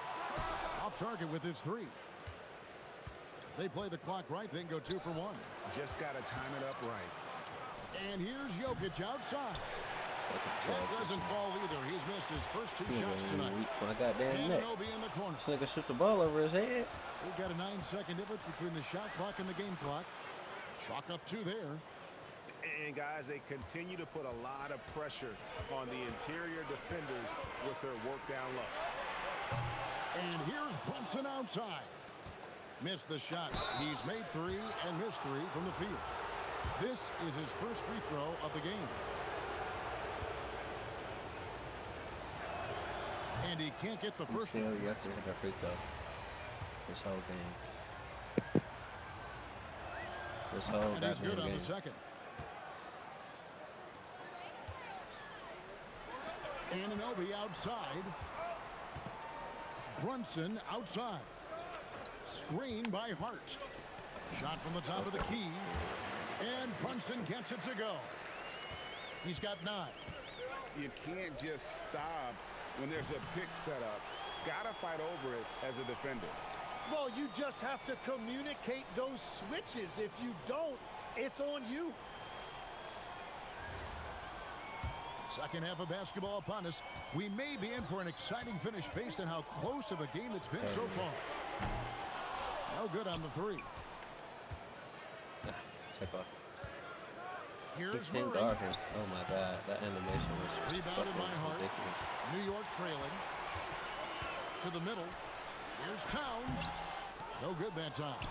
Off target with his 3. If they play the clock right, they can go 2 for 1. Just got to time it up right. And here's Jokic outside. That doesn't fall either. He's missed his first 2 shots tonight. Anunoby in the corner. So they can shoot the ball over his head. We've got a 9-second difference between the shot clock and the game clock. Chalk up 2 there. And guys, they continue to put a lot of pressure on the interior defenders with their work down low. And here's Brunson outside. Missed the shot. He's made 3 and missed 3 from the field. This is his first free throw of the game. And he can't get the first one. You have to hit that free throw. This whole game. This whole And he's good on game. the second. Anunoby outside. Brunson outside. Screen by Hart. Shot from the top of the key. And Brunson gets it to go. He's got 9. You can't just stop when there's a pick set up. Gotta fight over it as a defender. Well, you just have to communicate those switches. If you don't, it's on you. Second half of basketball upon us. We may be in for an exciting finish based on how close of a game it's been so far. No good on the 3. Take off. Here's He can't Murray. guard him. Oh my God, that animation was Rebounded by Hart. ridiculous. New York trailing. To the middle. Here's Towns. No good that time.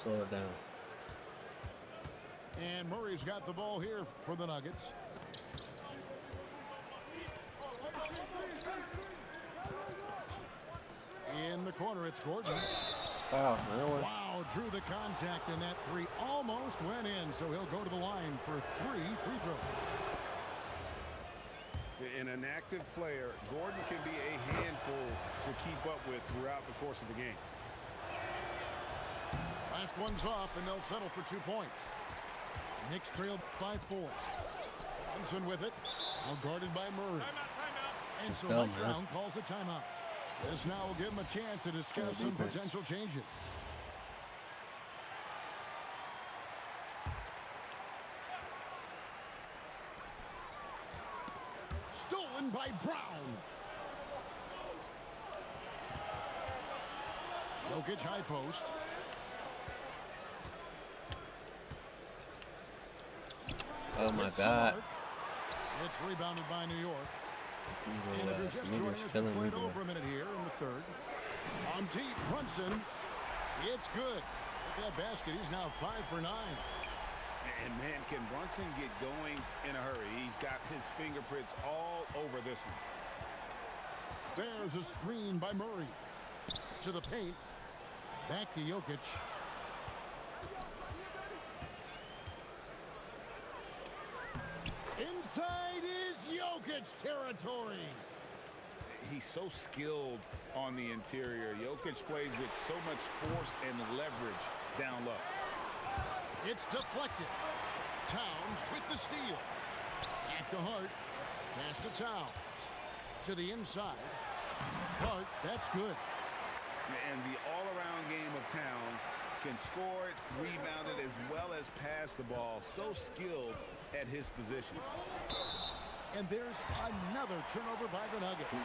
Slow it down. And Murray's got the ball here for the Nuggets. In the corner, it's Gordon. Wow, Wow, drew the contact, and that 3 almost went in, so he'll go to the line for 3 free throws. In an active player, Gordon can be a handful to keep up with throughout the course of the game. Last one's off, and they'll settle for 2 points. Knicks trailed by 4. Thompson with it. Now guarded by Murray. And so Mike Brown calls a timeout. This now will give him a chance to discuss some potential changes. Stolen by Brown. Jokic high post. Oh my It's God. Mark. It's rebounded by New York. And Evil if you're ass just niggas joining us, we killing me. played over a minute here in the 3rd. On deep, Brunson. It's good. With that basket, he's now 5 for 9. And man, can Brunson get going in a hurry? He's got his fingerprints all over this one. There's a screen by Murray. To the paint. Back to Jokic. Inside is Jokic territory. He's so skilled on the interior. Jokic plays with so much force and leverage down low. It's deflected. Towns with the steal. Back to Hart. Pass to Towns. To the inside. Hart, that's good. And the all-around game of Towns can score it, rebound it, as well as pass the ball. So skilled at his position. And there's another turnover by the Nuggets.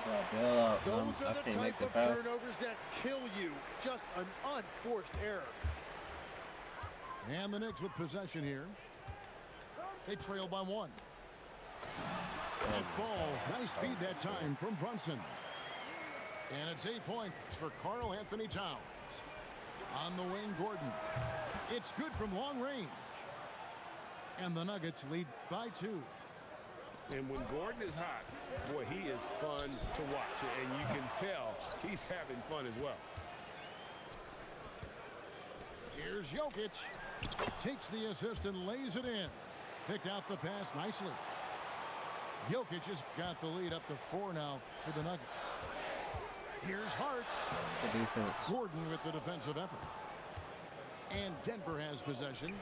Those are the type of turnovers that kill you. Just an unforced error. And the Knicks with possession here. They trail by 1. It falls. Nice feed that time from Brunson. And it's 8 points for Karl Anthony Towns. On the wing, Gordon. It's good from long range. And the Nuggets lead by 2. And when Gordon is hot, boy, he is fun to watch. And you can tell he's having fun as well. Here's Jokic. Takes the assist and lays it in. Picked out the pass nicely. Jokic has got the lead up to 4 now for the Nuggets. Here's Hart. The defense. Gordon with the defensive effort. And Denver has possession.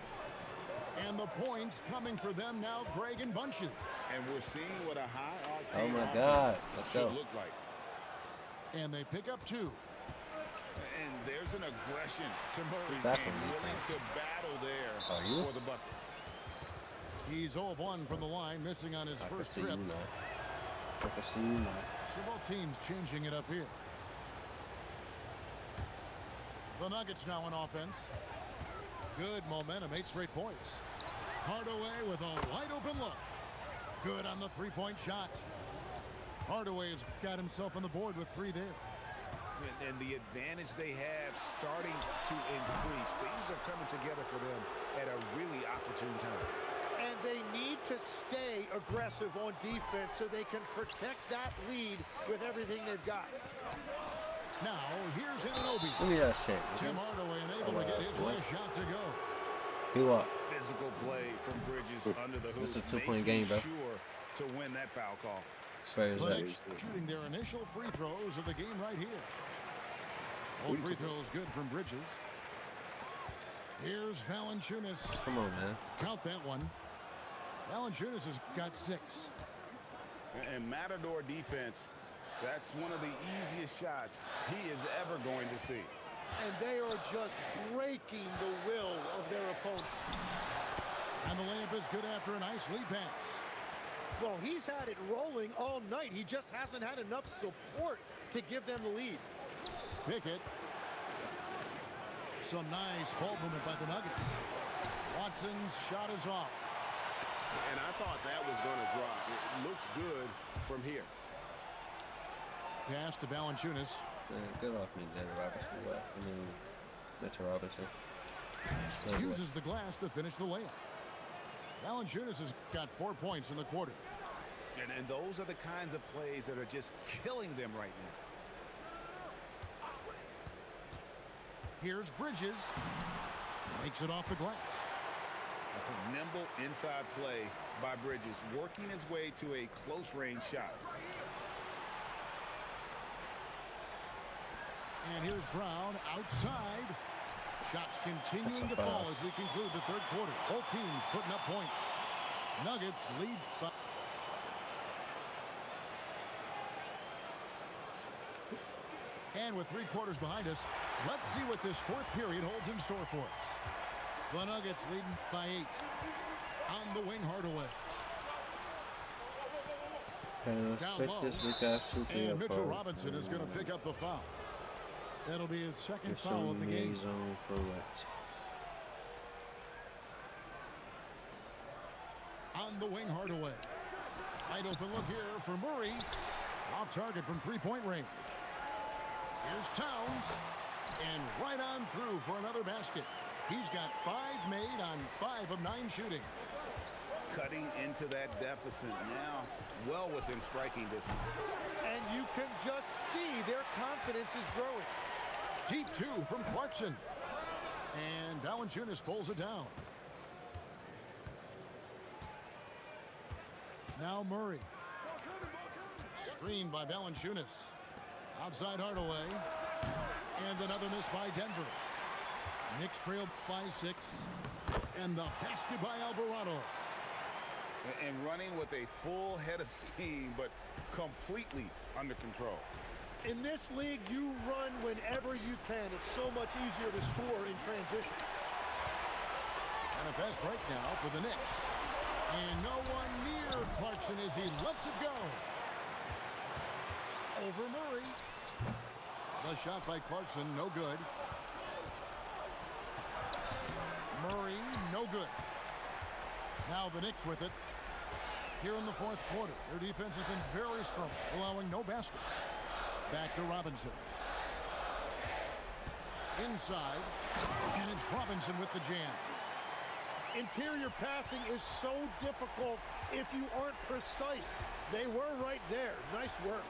And the points coming for them now, Greg and Bunches. And we're seeing what a high-octane Oh my God. Let's go. look like. And they pick up 2. And there's an aggression to Murray's Back game, on willing defense. to battle there Are you? for the bucket. He's 0 of 1 from the line, missing on his I can first see trip. you now. I can see you now. So both teams changing it up here. The Nuggets now on offense. Good momentum, 8 straight points. Hardaway with a wide open look. Good on the 3-point shot. Hardaway has got himself on the board with 3 there. And the advantage they have starting to increase. Things are coming together for them at a really opportune time. And they need to stay aggressive on defense so they can protect that lead with everything they've got. Now, here's Anunoby. Let me just check. Tim Hardaway unable to get his last shot to go. He what? Physical play from Bridges under the hoop. It's a 2-point game, bro. Sure to win that foul call. Spurs The up. Knicks shooting their initial free throws of the game right here. Both free throws good from Bridges. Here's Valanciunas. Come on, man. Count that one. Valanciunas has got 6. And Matador defense, that's one of the easiest shots he is ever going to see. And they are just breaking the will of their opponent. And the layup is good after a nice lead pass. Well, he's had it rolling all night. He just hasn't had enough support to give them the lead. Pickett. Some nice ball movement by the Nuggets. Watson's shot is off. And I thought that was going to drop. It looked good from here. Pass to Valanciunas. Good off me, Denver Robinson. Mitchell Robinson. Uses the glass to finish the layup. Valanciunas has got 4 points in the quarter. And those are the kinds of plays that are just killing them right now. Here's Bridges. Makes it off the glass. Nimble inside play by Bridges, working his way to a close-range shot. And here's Brown outside. Shots continuing to fall as we conclude the 3rd quarter. Both teams putting up points. Nuggets lead by... And with 3 quarters behind us, let's see what this 4th period holds in store for us. The Nuggets leading by 8. On the wing, Hardaway. Okay, let's Down pick low. this week ass 2K And Mitchell apart. Robinson is going to pick up the foul. That'll be his 2nd There's foul of some the game. zone correct. On the wing, Hardaway. Wide open look here for Murray. Off target from 3-point range. Here's Towns. And right on through for another basket. He's got 5 made on 5 of 9 shooting. Cutting into that deficit now, well within striking distance. And you can just see their confidence is growing. Deep 2 from Clarkson. And Valanciunas pulls it down. Now Murray. Screened by Valanciunas. Outside Hardaway. And another miss by Denver. Knicks trail by 6. And the basket by Alvarado. And running with a full head of steam, but completely under control. In this league, you run whenever you can. It's so much easier to score in transition. And a fast break now for the Knicks. And no one near Clarkson as he lets it go. Over Murray. The shot by Clarkson, no good. Murray, no good. Now the Knicks with it. Here in the 4th quarter, their defense has been very strong, allowing no baskets. Back to Robinson. Inside, and it's Robinson with the jam. Interior passing is so difficult if you aren't precise. They were right there. Nice work.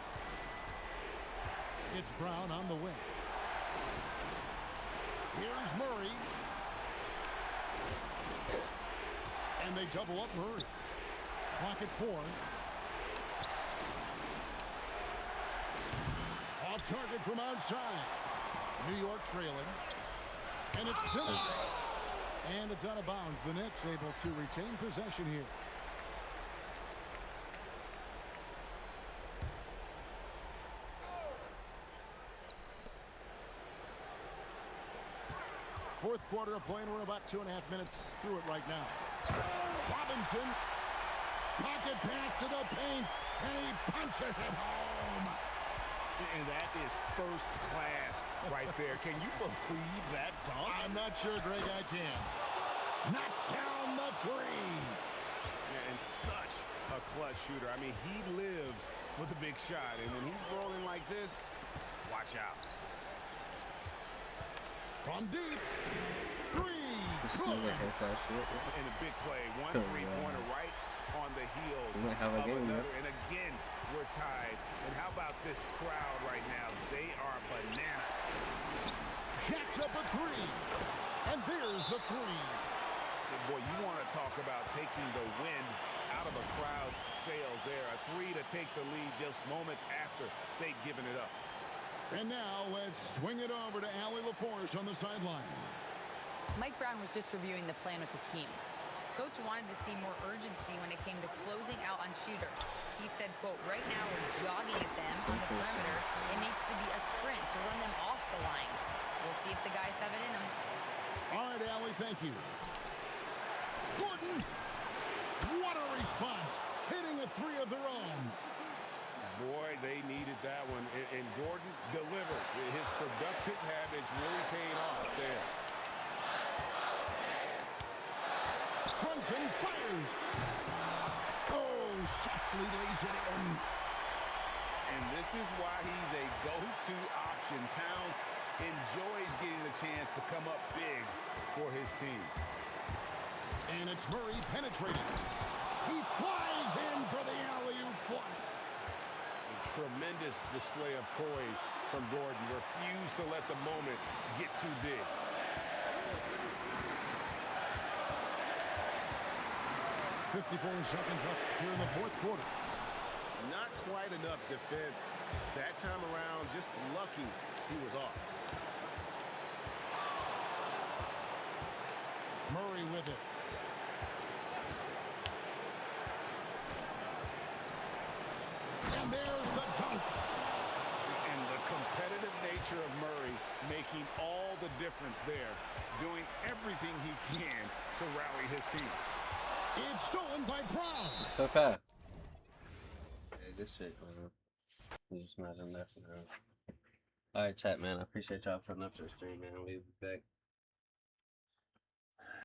It's Brown on the wing. Here's Murray. And they double up Murray. Clock at 4. Off target from outside. New York trailing. And it's denied. And it's out of bounds. The Knicks able to retain possession here. Fourth quarter of play, and we're about 2.5 minutes through it right now. Robinson. Pocket pass to the paint. And he punches it home. And that is first class right there. Can you believe that dunk? I'm not sure, Greg, I can. Knocks down the 3. And such a clutch shooter. I mean, he lives for the big shot. And when he's rolling like this, watch out. From deep. 3. In a big play. One three-pointer right on the heels have a of game, another. And again, we're tied. And how about this crowd right now? They are bananas. Jacks up a 3. And there's the 3. And boy, you want to talk about taking the wind out of a crowd's sails there. A 3 to take the lead just moments after they'd given it up. And now let's swing it over to Allie LaForce on the sideline. Mike Brown was just reviewing the plan with his team. Coach wanted to see more urgency when it came to closing out on shooters. He said, quote, right now we're jogging at them on the perimeter. It needs to be a sprint to run them off the line. We'll see if the guys have it in them. All right, Allie, thank you. Gordon, what a response. Hitting a 3 of their own. Boy, they needed that one. And Gordon delivered. His productive habits really paid off there. Brunson fires. Oh, softly lays it in. And this is why he's a go-to option. Towns enjoys getting the chance to come up big for his team. And it's Murray penetrating. He flies in for the alley-oop block. Tremendous display of poise from Gordon. Refused to let the moment get too big. .54 seconds left here in the fourth quarter. Not quite enough defense. That time around, just lucky he was off. Murray with it. And there's the dunk. And the competitive nature of Murray making all the difference there, doing everything he can to rally his team. It's stolen by Brown. Okay. Yeah, good shit, man. Just not enough now. All right, chat, man. I appreciate y'all putting up this stream, man. We'll be back.